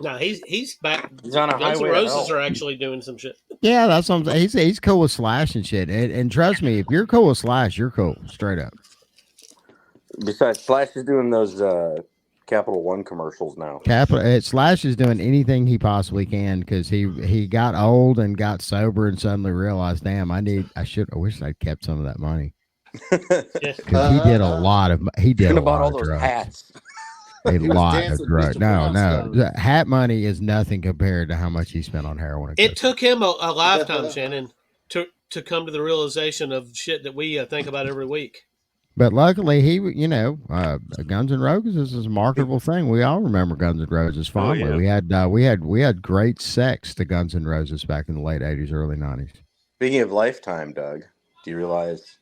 No, he's back. He's on a Guns N' highway to Roses hell. are actually doing some shit. Yeah, that's what I'm saying. He's cool with Slash and shit. And trust me, if you're cool with Slash, you're cool. Straight up. Besides, Flash is doing those Capital One commercials now. Slash is doing anything he possibly can because he got old and got sober and suddenly realized, damn, I wish I'd kept some of that money. Because he did a lot of those drugs. hats. A He was lot dancing of with drugs. Mr. No. Brownstone. The hat money is nothing compared to how much he spent on heroin. It took him a lifetime, Shannon, to come to the realization of shit that we think about every week. But luckily, Guns N' Roses is a marketable thing. We all remember Guns N' Roses fondly. yeah. We had great sex to Guns N' Roses back in the late '80s, early '90s. Speaking of Lifetime, Doug, do you realize?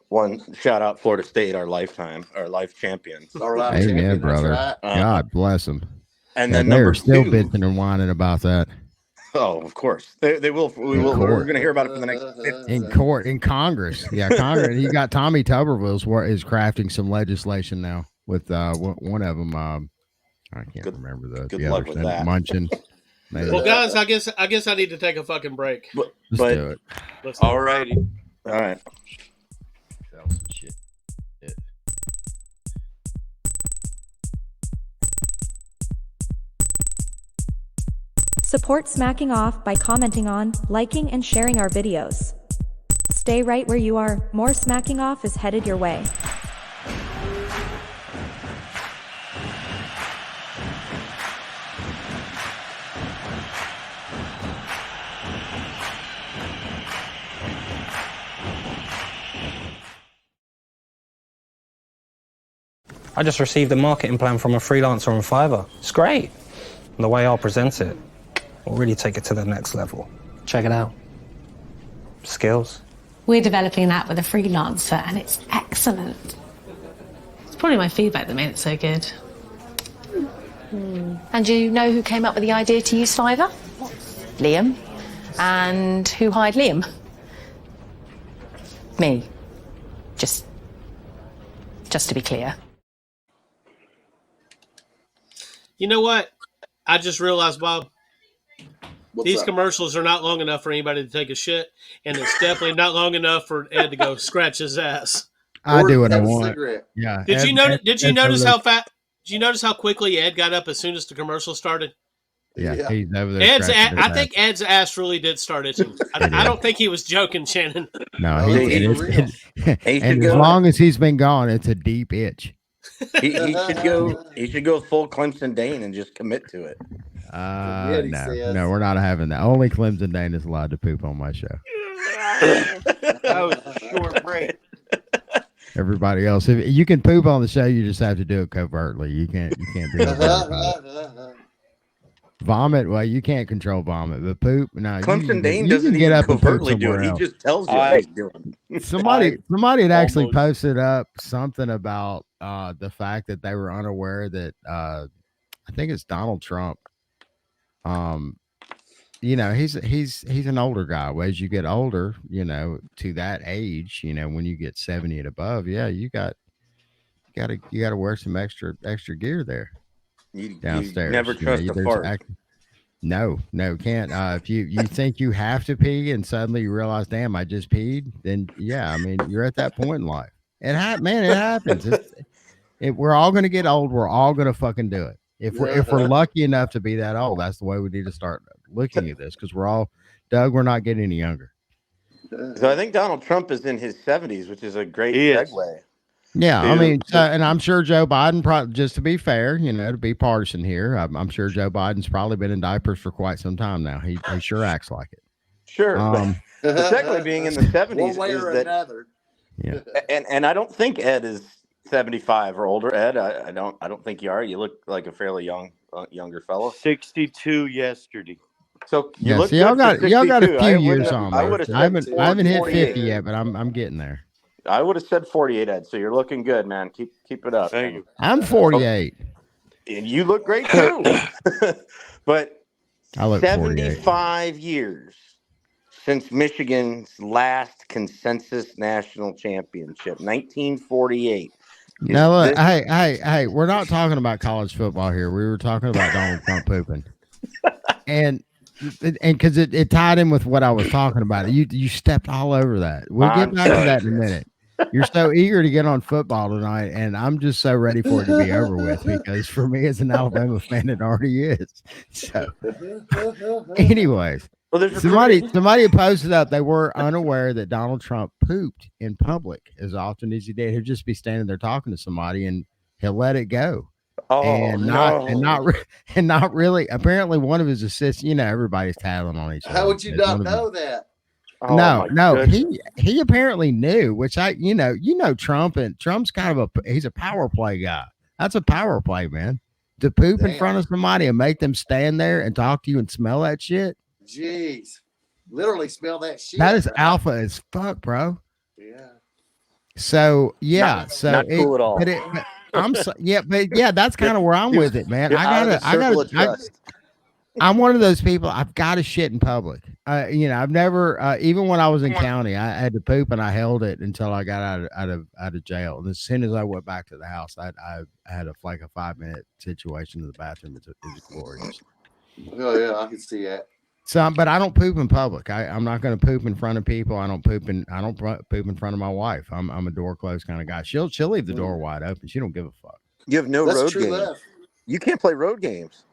One shout out Florida State, our life champions. All right, Amen, champion, brother. that's right. God bless them. And Yeah, then they're number still 2, bitching and whining about that Oh, of course they will. We're going to hear about it for the next 50 in court, in Congress. Yeah, Congress. You got Tommy Tuberville is crafting some legislation now with one of them. I can't remember good the luck other with thing. that. Munchin. Maybe. Well, guys, I guess I need to take a fucking break. Let's But do it. Let's do it. All righty. all right. Shit. Support Smacking Off by commenting on, liking, and sharing our videos. Stay right where you are, more Smacking Off is headed your way. I just received a marketing plan from a freelancer on Fiverr. It's great. And the way I'll present it will really take it to the next level. Check it out. Skills. We're developing an app with a freelancer and it's excellent. It's probably my feedback that made it so good. And do you know who came up with the idea to use Fiverr? Liam. And who hired Liam? Me. Just to be clear. You know what? I just realized, Bob, these up? commercials are not long enough for anybody to take a shit, and it's definitely not long enough for Ed to go scratch his ass. I Or do what I have a want. cigarette. Yeah. Did you Ed- notice Ed- how fast? Did you notice how quickly Ed got up as soon as the commercial started? Yeah, Yeah. he's over there. I think Ed's ass really did start itching. I don't think he was joking, Shannon. No, Oh, he, he's it is, real. and as long as he's been gone, it's a deep itch. He should go. He should go full Clemson Dane and just commit to it. Forget he says. No, we're not having that. Only Clemson Dane is allowed to poop on my show. That was a short break. Everybody else, if you can poop on the show, you just have to do it covertly. You can't do it. Vomit, well, you can't control vomit, but poop, no. Clemson Dane you doesn't can get even up and poop covertly do somewhere it. He else. just tells you what he's doing. Somebody had actually almost- posted up something about the fact that they were unaware that I think it's Donald Trump. He's an older guy. Well, as you get older, to that age, when you get 70 and above, yeah, you gotta wear some extra gear there You downstairs. never trust a there's fart. No, can't. If you think you have to pee and suddenly you realize, damn, I just peed, then yeah, I mean, you're at that point in life. It happens. We're all gonna get old. We're all gonna fucking do it. If we're lucky enough to be that old, that's the way we need to start looking at this, because we're not getting any younger. So I think Donald Trump is in his 70s, which is a great He is. segue. Yeah, I Dude. mean, and I'm sure Joe Biden, just to be fair, to be partisan here, I'm sure Joe Biden's probably been in diapers for quite some time now. He sure acts like it. Sure. But the segue being in the 70s One way is or that, another. Yeah. and I don't think Ed is 75 or older. Ed, I don't think you are. You look like a fairly younger fellow. 62 yesterday. So you Yeah, look see, y'all good for got a 62. few I years would've- on I me. would have I haven't hit 48. 50 yet, but I'm getting there. I would have said 48, Ed. So you're looking good, man. Keep it up. Thank you. I'm 48. And you look great too. But I look 48. 75 years since Michigan's last consensus national championship, 1948. Now look, This- hey, we're not talking about college football here. We were talking about Donald Trump pooping. And and because it tied in with what I was talking about. You stepped all over that. We'll get I'm back to sorry. that in a minute. You're so eager to get on football tonight, and I'm just so ready for it to be over with because for me as an Alabama fan, it already is. So, anyways, Well, there's somebody had posted up they were unaware that Donald Trump pooped in public as often as he did. He'll just be standing there talking to somebody, and he'll let it go. And not really. Apparently, one of his assistants. Everybody's tattling on each other. How would you not know that? No. He apparently knew, which Trump, and Trump's kind of he's a power play guy. That's a power play, man. To poop in front of somebody and make them stand there and talk to you and smell that shit. Jeez, literally smell that shit. That is alpha as fuck, bro. Yeah. So not cool at all. But that's kind of where I'm with it, man. I'm one of those people. I've got to shit in public. I've never, even when I was in county, I had to poop and I held it until I got out of jail. And as soon as I went back to the house, I had a 5-minute situation in the bathroom. It was glorious. Oh yeah, I can see that. So, but I don't poop in public. I'm not going to poop in front of people. I don't poop in front of my wife. I'm a door closed kind of guy. She'll leave the door wide open. She don't give a fuck. You have no road games. You can't play road games.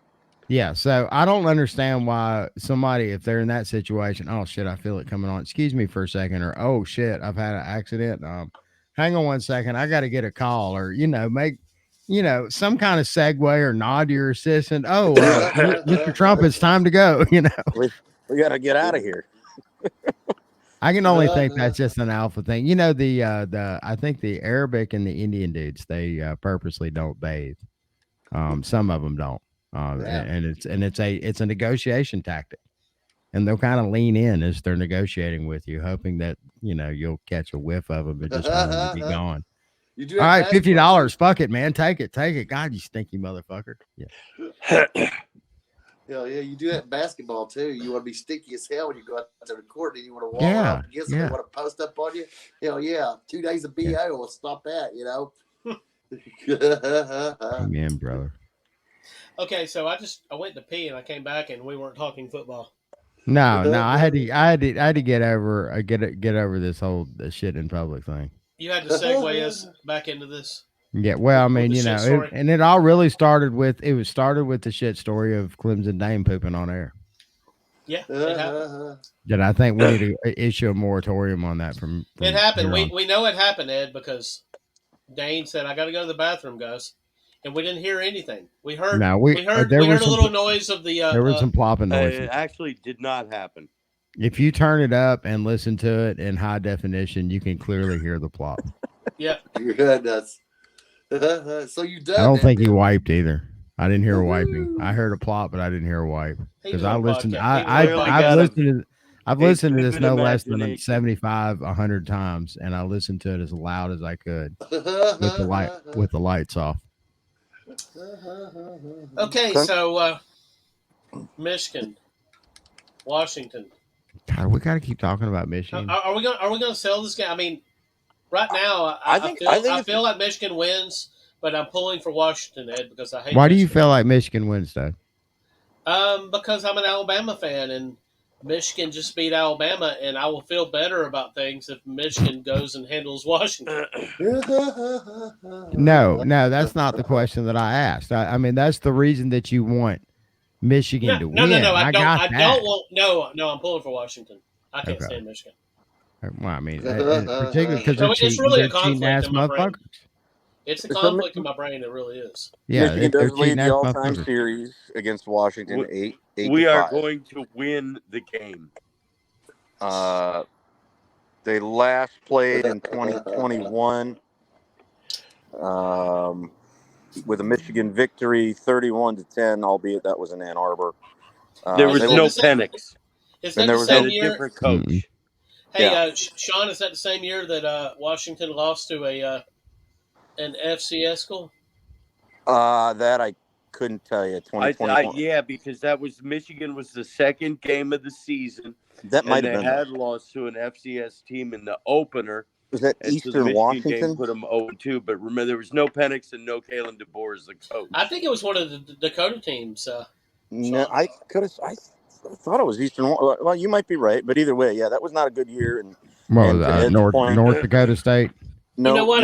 Yeah, so I don't understand why somebody, if they're in that situation, oh shit, I feel it coming on. Excuse me for a second, or oh shit, I've had an accident. Hang on 1 second, I got to get a call, or make some kind of segue or nod to your assistant. Oh, Mr. Trump, it's time to go. We got to get out of here. I can only think that's just an alpha thing. I think the Arabic and the Indian dudes, they purposely don't bathe. Some of them don't. And it's a negotiation tactic, and they'll kind of lean in as they're negotiating with you, hoping that you'll catch a whiff of them and just want them to be gone. All right, $50. Fuck it, man. Take it. God, you stinky motherfucker. Yeah. Hell yeah, you do that in basketball too. You want to be stinky as hell when you go out to the court and you want to walk up against them, want to post up on you. Hell yeah, 2 days of BO will stop that. Amen, brother. Okay, so I went to pee and I came back and we weren't talking football. No, I had to get over this whole shit in public thing. You had to segue us back into this. Yeah, well, I mean, it all really started with the shit story of Clemson Dame pooping on air. Yeah, it happened. That I think we need to issue a moratorium on that. From it happened. We know it happened, Ed, because Dane said, "I got to go to the bathroom, guys." And we didn't hear anything. We heard a little noise of the. There was some plopping noises. It actually did not happen. If you turn it up and listen to it in high definition, you can clearly hear the plop. Yeah. Goodness. So you done? I don't think he wiped either. I didn't hear a wiping. I heard a plop, but I didn't hear a wipe because I listened. I've listened to this no less than 75, 100 times, and I listened to it as loud as I could with the lights off. Okay, so Michigan, Washington. God, we got to keep talking about Michigan. Are we gonna sell this game? I mean, right now, I feel like Michigan wins, but I'm pulling for Washington, Ed, because I hate. Why do you feel like Michigan wins, though? Because I'm an Alabama fan, and Michigan just beat Alabama, and I will feel better about things if Michigan goes and handles Washington. No, that's not the question that I asked. I mean, that's the reason that you want Michigan to win. No. I don't want. No, I'm pulling for Washington. I can't stand Michigan. Well, I mean, particularly because it's really a conflict ass in my brain. motherfuckers. It's a conflict in my brain. It really is. Yeah, Michigan does lead the all-time series against Washington. We are going to win the game. They last played in 2021 with a Michigan victory, 31-10, albeit that was in Ann Arbor. There was no Penix. Is that the same year? Different coach. Mm-hmm. Hey, Sean, is that the same year that Washington lost to an FCS school? That I couldn't tell you. 2021. Yeah, because that was Michigan was the second game of the season. That might have been. They had lost to an FCS team in the opener. Was that Eastern Washington? Game put them 0-2, but remember there was no Penix and no Kalen DeBoer as the coach. I think it was one of the Dakota teams. No, I could have. thought it was Eastern. Well, you might be right, but either way, yeah, that was not a good year. And North Dakota State. No, you know what?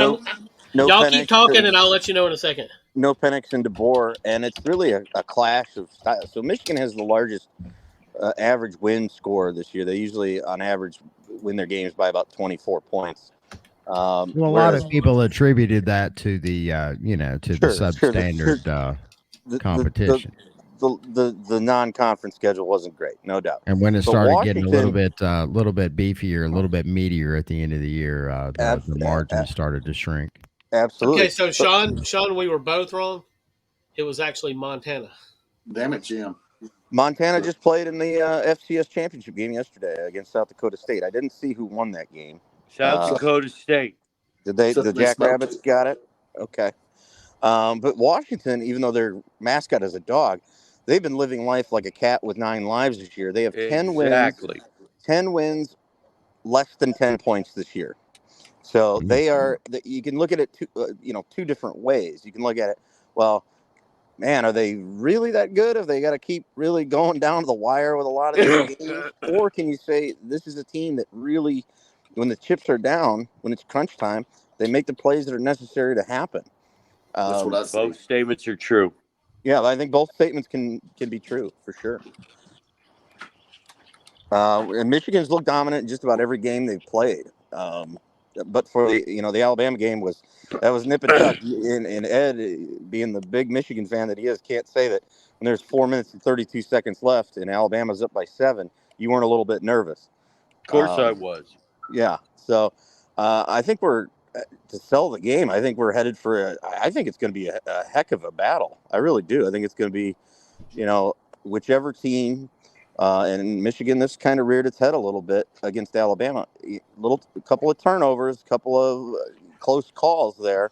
no y'all Penix keep talking, and I'll let you know in a second. No Penix and DeBoer, and it's really a clash of style. So Michigan has the largest average win score this year. They usually, on average, win their games by about 24 points. Well, a lot of people attributed that to the the substandard competition. The non-conference schedule wasn't great, no doubt. And when it started getting a little bit beefier, a little bit meatier at the end of the year, the margins started to shrink. Absolutely. Okay, so Sean, we were both wrong. It was actually Montana. Damn it, Jim. Montana just played in the FCS championship game yesterday against South Dakota State. I didn't see who won that game. South Dakota State. Did the Jackrabbits got it? Okay. But Washington, even though their mascot is a dog, they've been living life like a cat with 9 lives this year. They have 10 wins. 10 wins, less than 10 points this year. So they are. You can look at it two different ways. You can look at it. Well, man, are they really that good? Have they got to keep really going down to the wire with a lot of these games? Or can you say this is a team that really, when the chips are down, when it's crunch time, they make the plays that are necessary to happen? That's what I see. Both statements are true. Yeah, I think both statements can be true for sure. And Michigan's looked dominant in just about every game they've played. But for the Alabama game was nip and tuck. And Ed, being the big Michigan fan that he is, can't say that when there's 4 minutes and 32 seconds left and Alabama's up by 7, you weren't a little bit nervous. Of course I was. Yeah. So I think to sell the game, I think we're headed for I think it's going to be a heck of a battle. I really do. I think it's going to be, whichever team. And Michigan, this kind of reared its head a little bit against Alabama. A couple of turnovers, a couple of close calls there.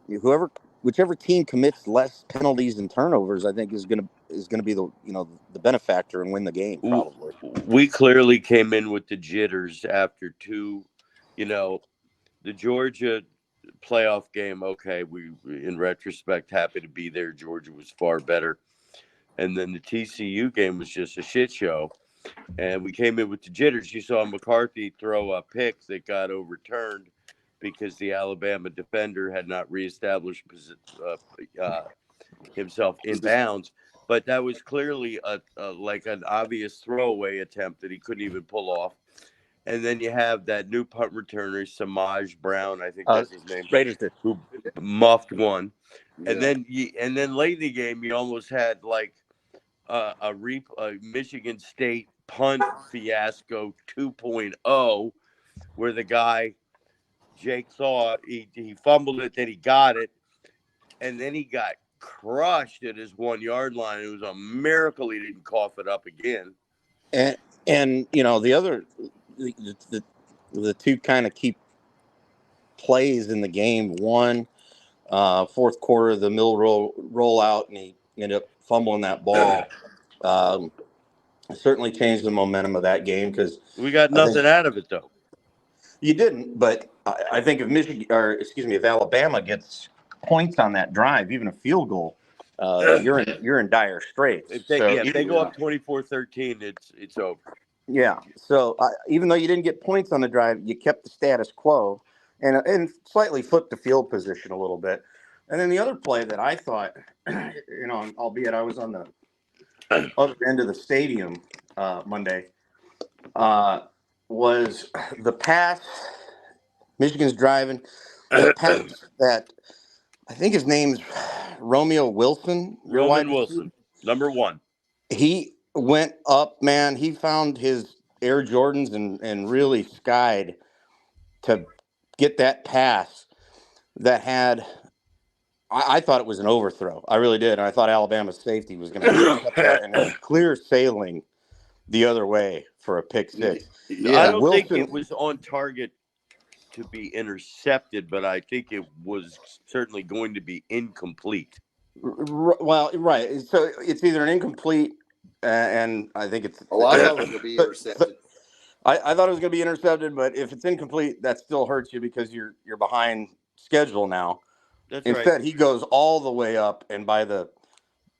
Whichever team commits less penalties and turnovers, I think is going to be the benefactor and win the game. Probably. We clearly came in with the jitters after the Georgia playoff game. Okay, we in retrospect happy to be there. Georgia was far better. And then the TCU game was just a shit show. And we came in with the jitters. You saw McCarthy throw a pick that got overturned because the Alabama defender had not reestablished himself in bounds. But that was clearly like an obvious throwaway attempt that he couldn't even pull off. And then you have that new punt returner, Samaj Brown, I think that's his name, who muffed one. Yeah. And then late in the game, you almost had like a Michigan State punt fiasco 2.0, where the guy Jake thought he fumbled it, then he got it, and then he got crushed at his 1 yard line. It was a miracle he didn't cough it up again. And the other the two kind of key plays in the game. One, fourth quarter, the middle roll out, and he ended up fumbling that ball. Certainly changed the momentum of that game because we got nothing out of it though. You didn't, but I think if Alabama gets points on that drive, even a field goal, you're in dire straits. If they go up 24-13, it's over. Yeah. So even though you didn't get points on the drive, you kept the status quo and slightly flipped the field position a little bit. And then the other play that I thought, albeit I was on the other end of the stadium Monday, was the pass. Michigan's driving. The pass that I think his name's Romeo Wilson. Roman Wilson, number 1. He went up, man. He found his Air Jordans and really skied to get that pass that had. I thought it was an overthrow. I really did. And I thought Alabama's safety was going to pick up that, and it was clear sailing the other way for a pick six. Yeah, I don't think it was on target to be intercepted, but I think it was certainly going to be incomplete. Well, right. So it's either an incomplete, and I think it's. Oh, I thought it was going to be intercepted. I thought it was going to be intercepted, but if it's incomplete, that still hurts you because you're behind schedule now. That's Instead, right. he goes all the way up, and by the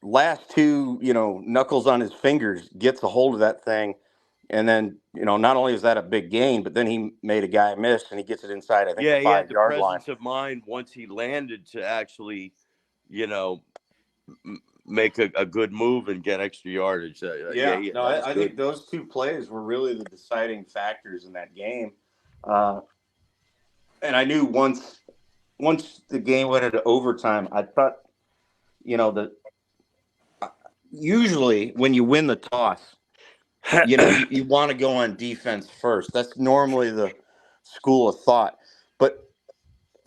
last two, knuckles on his fingers, gets a hold of that thing. And then, not only is that a big gain, but then he made a guy miss and he gets it inside, I think, Yeah, the he had the 5-yard line. presence of mind once he landed to actually, make a good move and get extra yardage. I think those two plays were really the deciding factors in that game. And I knew once the game went into overtime, I thought, usually when you win the toss, you want to go on defense first. That's normally the school of thought. But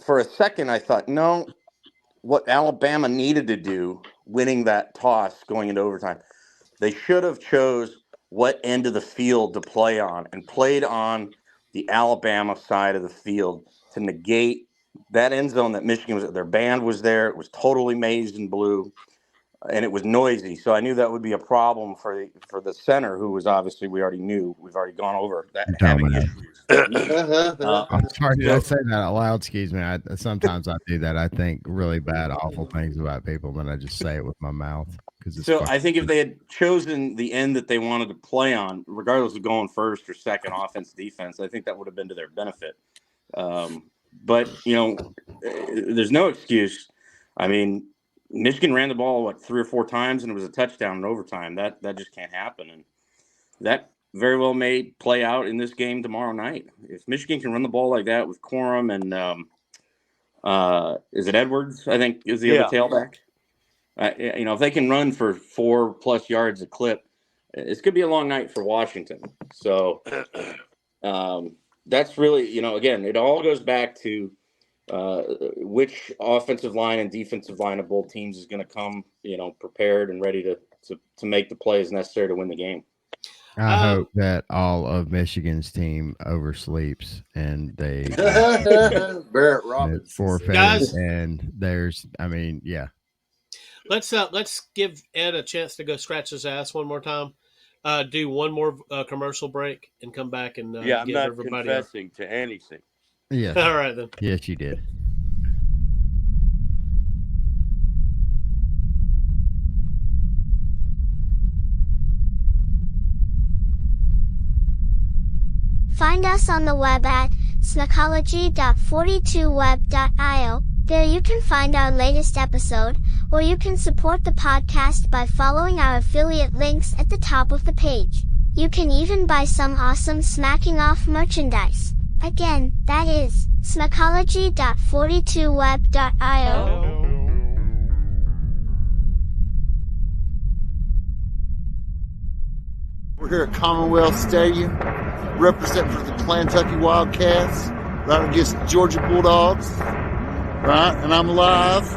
for a second, I thought, no, what Alabama needed to do, winning that toss going into overtime, they should have chose what end of the field to play on and played on the Alabama side of the field to negate that end zone that Michigan was. Their band was there. It was totally mazed in blue, and it was noisy. So I knew that would be a problem for the center, who was obviously, we already knew, we've already gone over that having issues. I'm sorry, did I say that out loud? Excuse me. Sometimes I do that. I think really bad, awful things about people, then I just say it with my mouth. So I think if they had chosen the end that they wanted to play on, regardless of going first or second, offense, defense, I think that would have been to their benefit. But, there's no excuse. I mean, Michigan ran the ball, 3 or 4 times, and it was a touchdown in overtime. That just can't happen. And that very well may play out in this game tomorrow night. If Michigan can run the ball like that with Corum and is it Edwards, I think, is the other tailback? If they can run for 4+ yards a clip, it's going to be a long night for Washington. So that's really, again, it all goes back to which offensive line and defensive line of both teams is going to come, prepared and ready to make the plays necessary to win the game. I hope that all of Michigan's team oversleeps and they Barrett Roberts forfeit. And yeah. Let's give Ed a chance to go scratch his ass one more time. Do one more commercial break and come back and I'm give not everybody confessing to anything. Yeah. All right then. Yes, you did. Find us on the web at snackology.42web.io. There you can find our latest episode, or you can support the podcast by following our affiliate links at the top of the page. You can even buy some awesome Smacking Off merchandise. Again, that is snackology.42web.io. We're here at Commonwealth Stadium, representing for the Kentucky Wildcats, right against the Georgia Bulldogs, right? And I'm live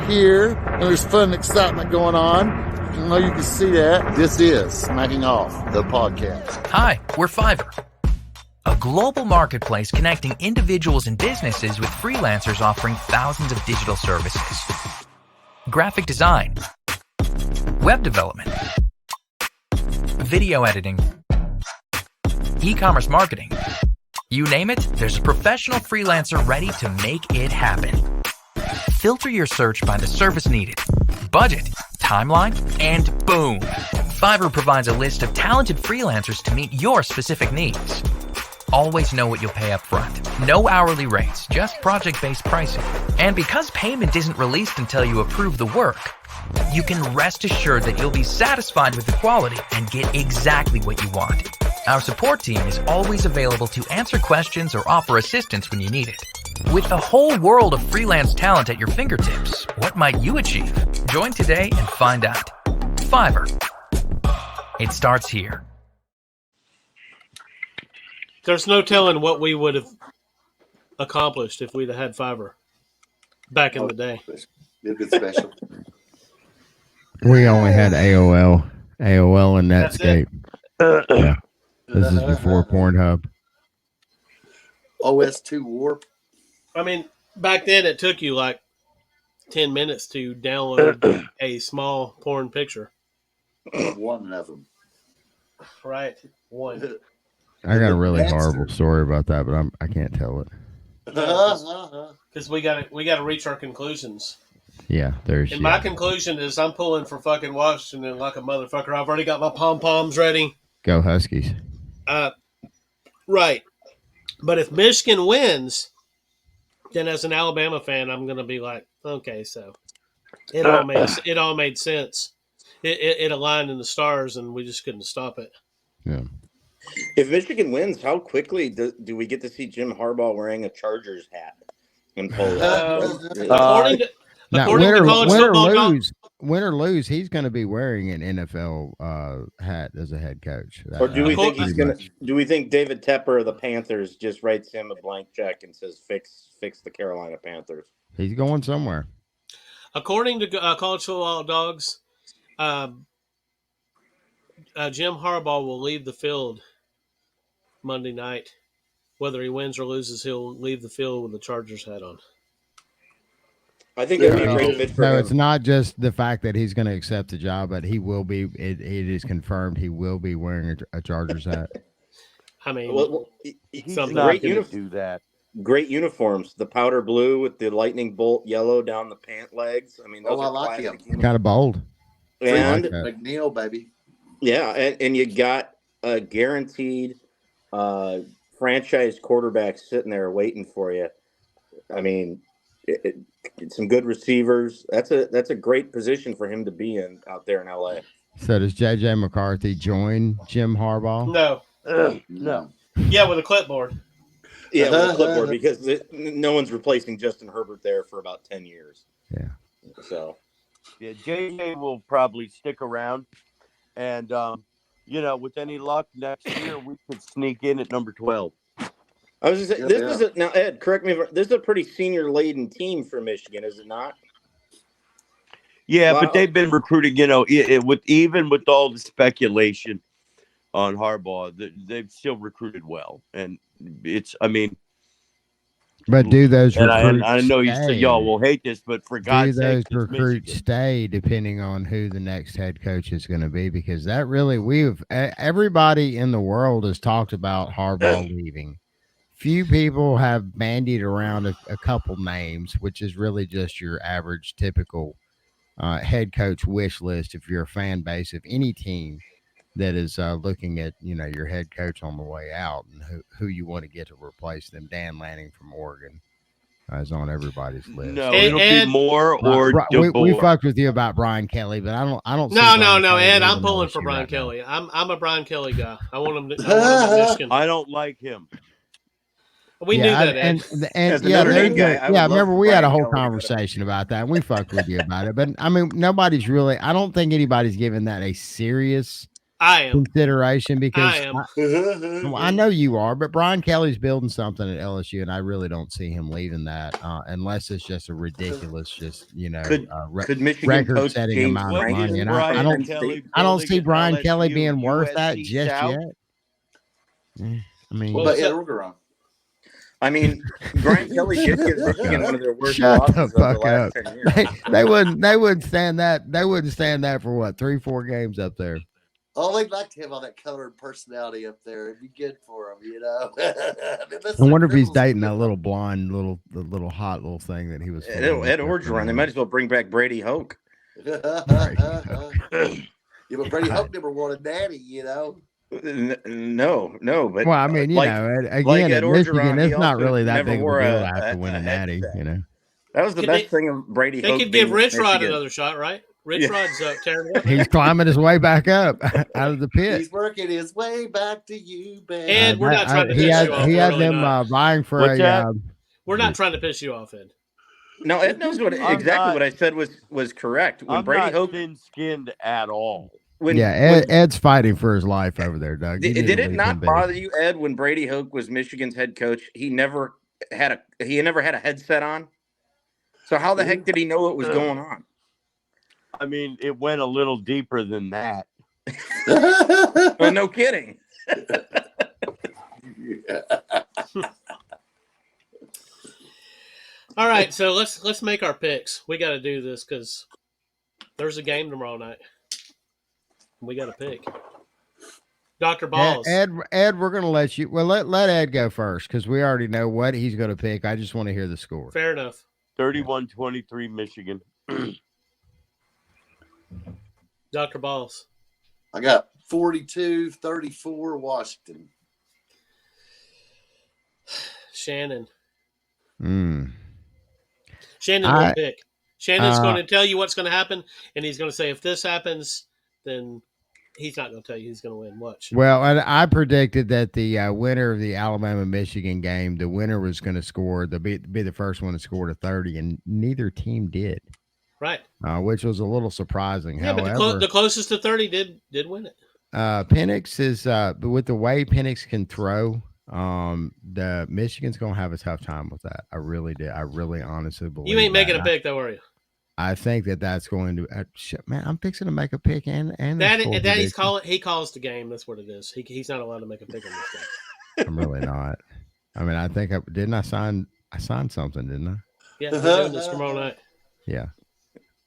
here, and there's fun and excitement going on. I know you can see that. This is Smacking Off, the podcast. Hi, we're Fiverr, a global marketplace connecting individuals and businesses with freelancers offering thousands of digital services. Graphic design, web development, video editing, e-commerce marketing. You name it, there's a professional freelancer ready to make it happen. Filter your search by the service needed, budget, timeline, and boom! Fiverr provides a list of talented freelancers to meet your specific needs. Always know what you'll pay up front. No hourly rates, just project-based pricing. And because payment isn't released until you approve the work, you can rest assured that you'll be satisfied with the quality and get exactly what you want. Our support team is always available to answer questions or offer assistance when you need it. With the whole world of freelance talent at your fingertips, what might you achieve? Join today and find out. Fiverr. It starts here. There's no telling what we would have accomplished if we'd have had Fiverr back in the day. It'd been special. We only had AOL and Netscape. Yeah. This is before Pornhub. OS2 Warp. I mean, back then it took you like 10 minutes to download a small porn picture. One of them. Right. One. I got a really horrible story about that, but I can't tell it. Because we got to reach our conclusions. Yeah, there's. And my conclusion is I'm pulling for fucking Washington like a motherfucker. I've already got my pom-poms ready. Go Huskies. Right. But if Michigan wins, then as an Alabama fan, I'm going to be like, okay, so it all made sense. It aligned in the stars, and we just couldn't stop it. Yeah. If Michigan wins, how quickly do we get to see Jim Harbaugh wearing a Chargers hat and polo? According to college football, win or lose, he's going to be wearing an NFL hat as a head coach. Or do we think he's going to? Do we think David Tepper of the Panthers just writes him a blank check and says fix the Carolina Panthers? He's going somewhere. According to college football dogs, Jim Harbaugh will leave the field Monday night. Whether he wins or loses, he'll leave the field with the Chargers hat on. I think it'd be a great fit for him. It's not just the fact that he's going to accept the job, but he will be. It is confirmed he will be wearing a Chargers hat. I mean, he's not going to do that. Great uniforms, the powder blue with the lightning bolt yellow down the pant legs. I mean, those I like him. Kind of bold. And McNeil, baby. Yeah, and you got a guaranteed franchise quarterback sitting there waiting for you. I mean, some good receivers. That's a great position for him to be in out there in LA. So does J.J. McCarthy join Jim Harbaugh? No. No. Yeah, with a clipboard. Yeah, with a clipboard, because no one's replacing Justin Herbert there for about 10 years. Yeah. So. Yeah, J.J. will probably stick around. And, with any luck next year, we could sneak in at number 12. I was just saying, now, Ed, correct me if this is a pretty senior-laden team for Michigan, is it not? Yeah, but they've been recruiting, with all the speculation on Harbaugh, they've still recruited well. And but do those recruits I know y'all will hate this, but for God's sake, do those recruits stay depending on who the next head coach is going to be? Because that really, everybody in the world has talked about Harbaugh leaving. Few people have bandied around a couple names, which is really just your average, typical head coach wish list if you're a fan base of any team that is looking at your head coach on the way out and who you want to get to replace them. Dan Lanning from Oregon is on everybody's list. No, it'll be more or we fucked with you about Brian Kelly, but I don't. No, Ed, I'm pulling for Brian Kelly. I'm a Brian Kelly guy. I want him to Michigan. I don't like him. We knew that, Ed. Remember we had a whole conversation about that. And we fucked with you about it, but I mean, nobody's really. I don't think anybody's given that a serious consideration because I know you are, but Brian Kelly's building something at LSU, and I really don't see him leaving that unless it's just a ridiculous, could Michigan record-setting amount of money. And I don't see Brian Kelly being worth that just yet. I mean, Brian Kelly did give Michigan one of their worst Shut losses the of the fuck last up. 10 years. They wouldn't stand that. They wouldn't stand that for what, 3-4 games up there. Oh, they'd like to have all that colored personality up there. It'd be good for them, I wonder if he's dating that little blonde, the little hot little thing that he was. Ed Orgeron. They might as well bring back Brady Hoke. Yeah, but Brady Hoke never wanted daddy, No, but well, I mean, again, at Michigan, it's not really that big of a deal after winning natty. That was the best thing of Brady. They could give Rich Rod another shot, right? Rich Rod's terrible. He's climbing his way back up out of the pit. He's working his way back to you, baby. And we're not trying to piss you off. He had them vying for we're not trying to piss you off, Ed. No, Ed knows what I said was correct. When I'm Brady not thin-skinned at all. Ed's fighting for his life over there, Doug. Did it not bother you, Ed, when Brady Hoke was Michigan's head coach? He never had a headset on. So how the heck did he know what was going on? I mean, it went a little deeper than that. Well, no kidding. All right, so let's make our picks. We got to do this because there's a game tomorrow night. We got to pick. Dr. Balls. Ed, we're going to let you. Well, let Ed go first because we already know what he's going to pick. I just want to hear the score. Fair enough. 31-23 Michigan. Dr. Balls. I got 42-34 Washington. Shannon. Mm. Shannon will pick. Shannon's going to tell you what's going to happen, and he's going to say, if this happens, then he's not going to tell you who's going to win. Watch. Well, I predicted that the winner of the Alabama-Michigan game, the winner was going to score, be the first one to score to 30, and neither team did. Right. Which was a little surprising. Yeah, However, but the closest to 30 did win it. Penix is with the way Penix can throw, the Michigan's going to have a tough time with that. I really did. I really honestly believe you ain't making that. a pick, though, are you? I think that's going to man. I'm fixing to make a pick and Daddy's calling. He calls the game. That's what it is. He's not allowed to make a pick on this game. I'm really not. I mean, I think I signed something, didn't I? Yeah, we're doing this tomorrow night. Yeah.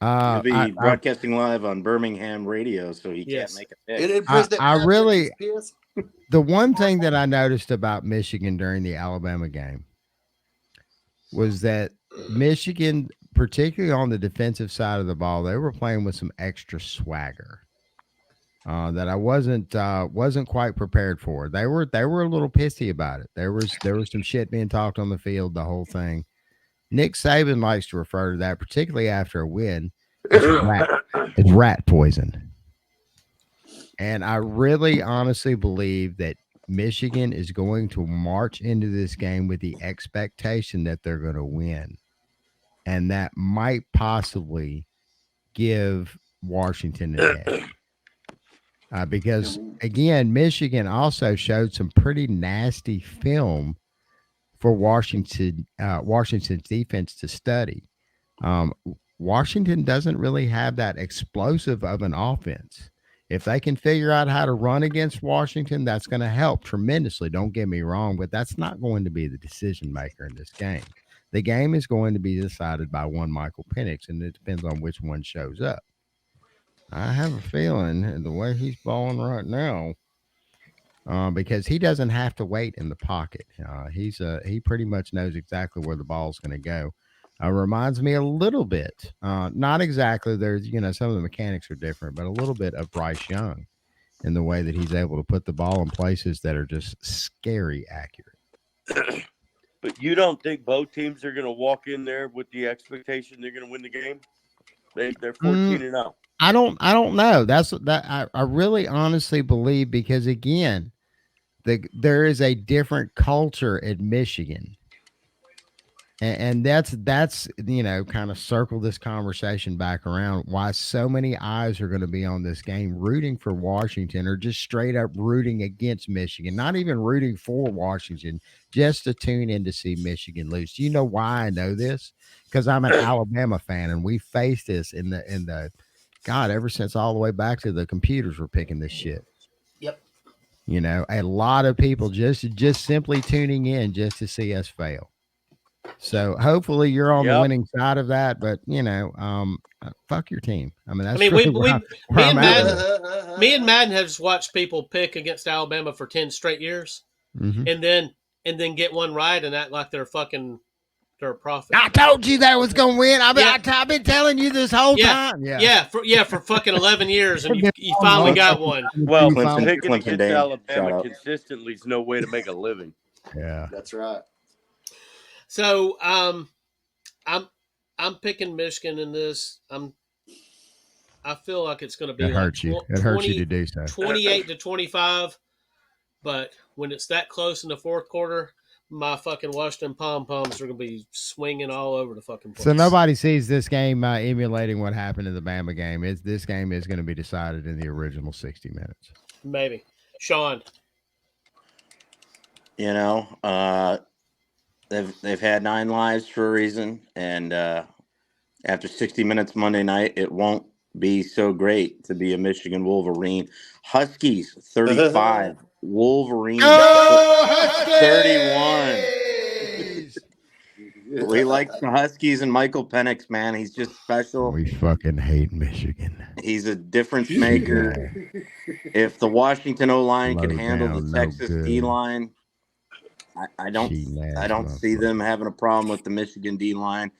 He'll be broadcasting live on Birmingham radio, so he can't make a pick. I really, the one thing that I noticed about Michigan during the Alabama game was that Michigan, particularly on the defensive side of the ball, they were playing with some extra swagger that I wasn't quite prepared for. They were a little pissy about it. There was some shit being talked on the field, the whole thing. Nick Saban likes to refer to that, particularly after a win, as rat poison. And I really honestly believe that Michigan is going to march into this game with the expectation that they're going to win. And that might possibly give Washington an edge. Because, again, Michigan also showed some pretty nasty film for Washington's defense to study. Washington doesn't really have that explosive of an offense. If they can figure out how to run against Washington, that's going to help tremendously. Don't get me wrong, but that's not going to be the decision maker in this game. The game is going to be decided by one Michael Penix, and it depends on which one shows up. I have a feeling the way he's balling right now, because he doesn't have to wait in the pocket. He pretty much knows exactly where the ball's going to go. Reminds me a little bit, not exactly. There's some of the mechanics are different, but a little bit of Bryce Young in the way that he's able to put the ball in places that are just scary accurate. But you don't think both teams are going to walk in there with the expectation they're going to win the game? They're 14-0. I don't know. I really honestly believe, because again, there is a different culture in Michigan. And that's kind of circle this conversation back around why so many eyes are going to be on this game, rooting for Washington or just straight up rooting against Michigan, not even rooting for Washington, just to tune in to see Michigan lose. Do you know why I know this? Because I'm an Alabama fan, and we faced this in the God, ever since all the way back to the computers were picking this shit. Yep. A lot of people just simply tuning in just to see us fail. So hopefully you're on the winning side of that, but fuck your team. I mean, me and Madden have just watched people pick against Alabama for 10 straight years, and then get one right and act like they're a prophet. I told you that was gonna win. I've been telling you this whole time. For fucking 11 years, and you finally got one. Well, picking against Alabama consistently is no way to make a living. Yeah, that's right. So I'm picking Michigan in this. I feel like it's going to be it hurts you. It hurts you to do so. 28-25, but when it's that close in the fourth quarter, my fucking Washington pom-poms are going to be swinging all over the fucking place. So nobody sees this game emulating what happened in the Bama game. This game is going to be decided in the original 60 minutes. Maybe. Sean. They've had 9 lives for a reason, and after 60 minutes Monday night, it won't be so great to be a Michigan Wolverine. Huskies 35, Wolverines 31. We like the Huskies and Michael Penix, man. He's just special. We fucking hate Michigan. He's a difference maker. If the Washington O-line can handle the Texas D-line, I don't see them having a problem with the Michigan D-line.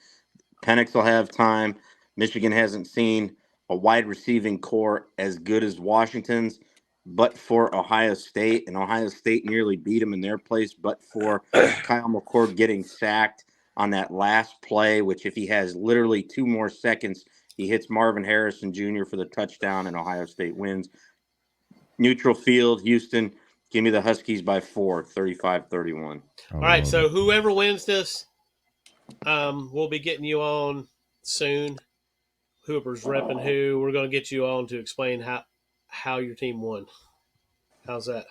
Penix will have time. Michigan hasn't seen a wide receiving core as good as Washington's, but for Ohio State, and Ohio State nearly beat them in their place, but for Kyle McCord getting sacked on that last play, which if he has literally 2 more seconds, he hits Marvin Harrison Jr. for the touchdown, and Ohio State wins. Neutral field, Houston, give me the Huskies by 4, 35-31. All right, so whoever wins this, we'll be getting you on soon. Whoever's repping who, we're going to get you on to explain how your team won. How's that?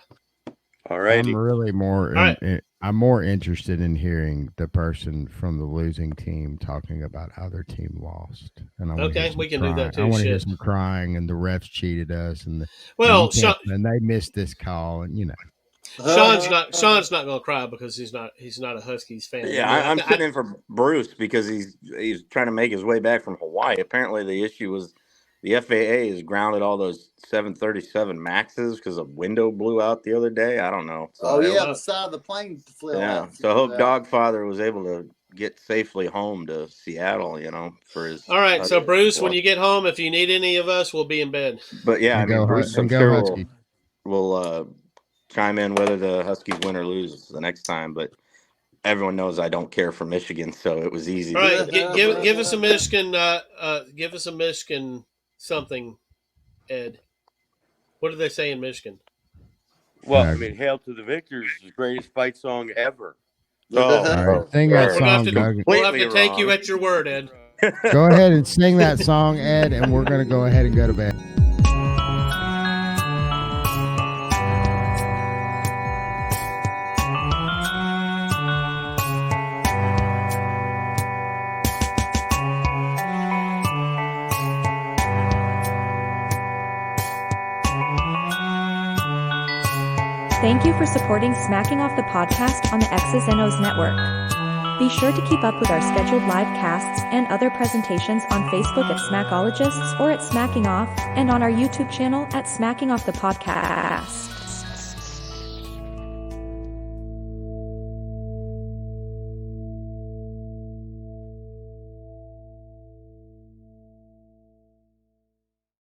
All right. I'm really I'm more interested in hearing the person from the losing team talking about how their team lost. And I okay, we can do that too. I want to hear some crying, and the refs cheated us, and and they missed this call, and Sean's not going to cry because he's not a Huskies fan. Yeah, I'm sitting in for Bruce because he's trying to make his way back from Hawaii. Apparently, the issue was the FAA has grounded all those 737 Maxes because a window blew out the other day. I don't know. So the side of the plane flew out. So I hope Dogfather was able to get safely home to Seattle, for his. All right, so Bruce, when you get home, if you need any of us, we'll be in bed. But yeah, Bruce, I'm sure will chime in whether the Huskies win or lose the next time. But everyone knows I don't care for Michigan, so it was easy. All right, give us a Michigan. Give us a Michigan something, Ed. What do they say in Michigan? Well, I mean, "Hail to the Victors" is the greatest fight song ever. All right, sing that song, Doug. We'll have to take you at your word, Ed. Go ahead and sing that song, Ed, and we're going to go ahead and go to bed. Thank you for supporting Smacking Off the podcast on the X's and O's network. Be sure to keep up with our scheduled live casts and other presentations on Facebook at Smackologists or at Smacking Off, and on our YouTube channel at Smacking Off the Podcast.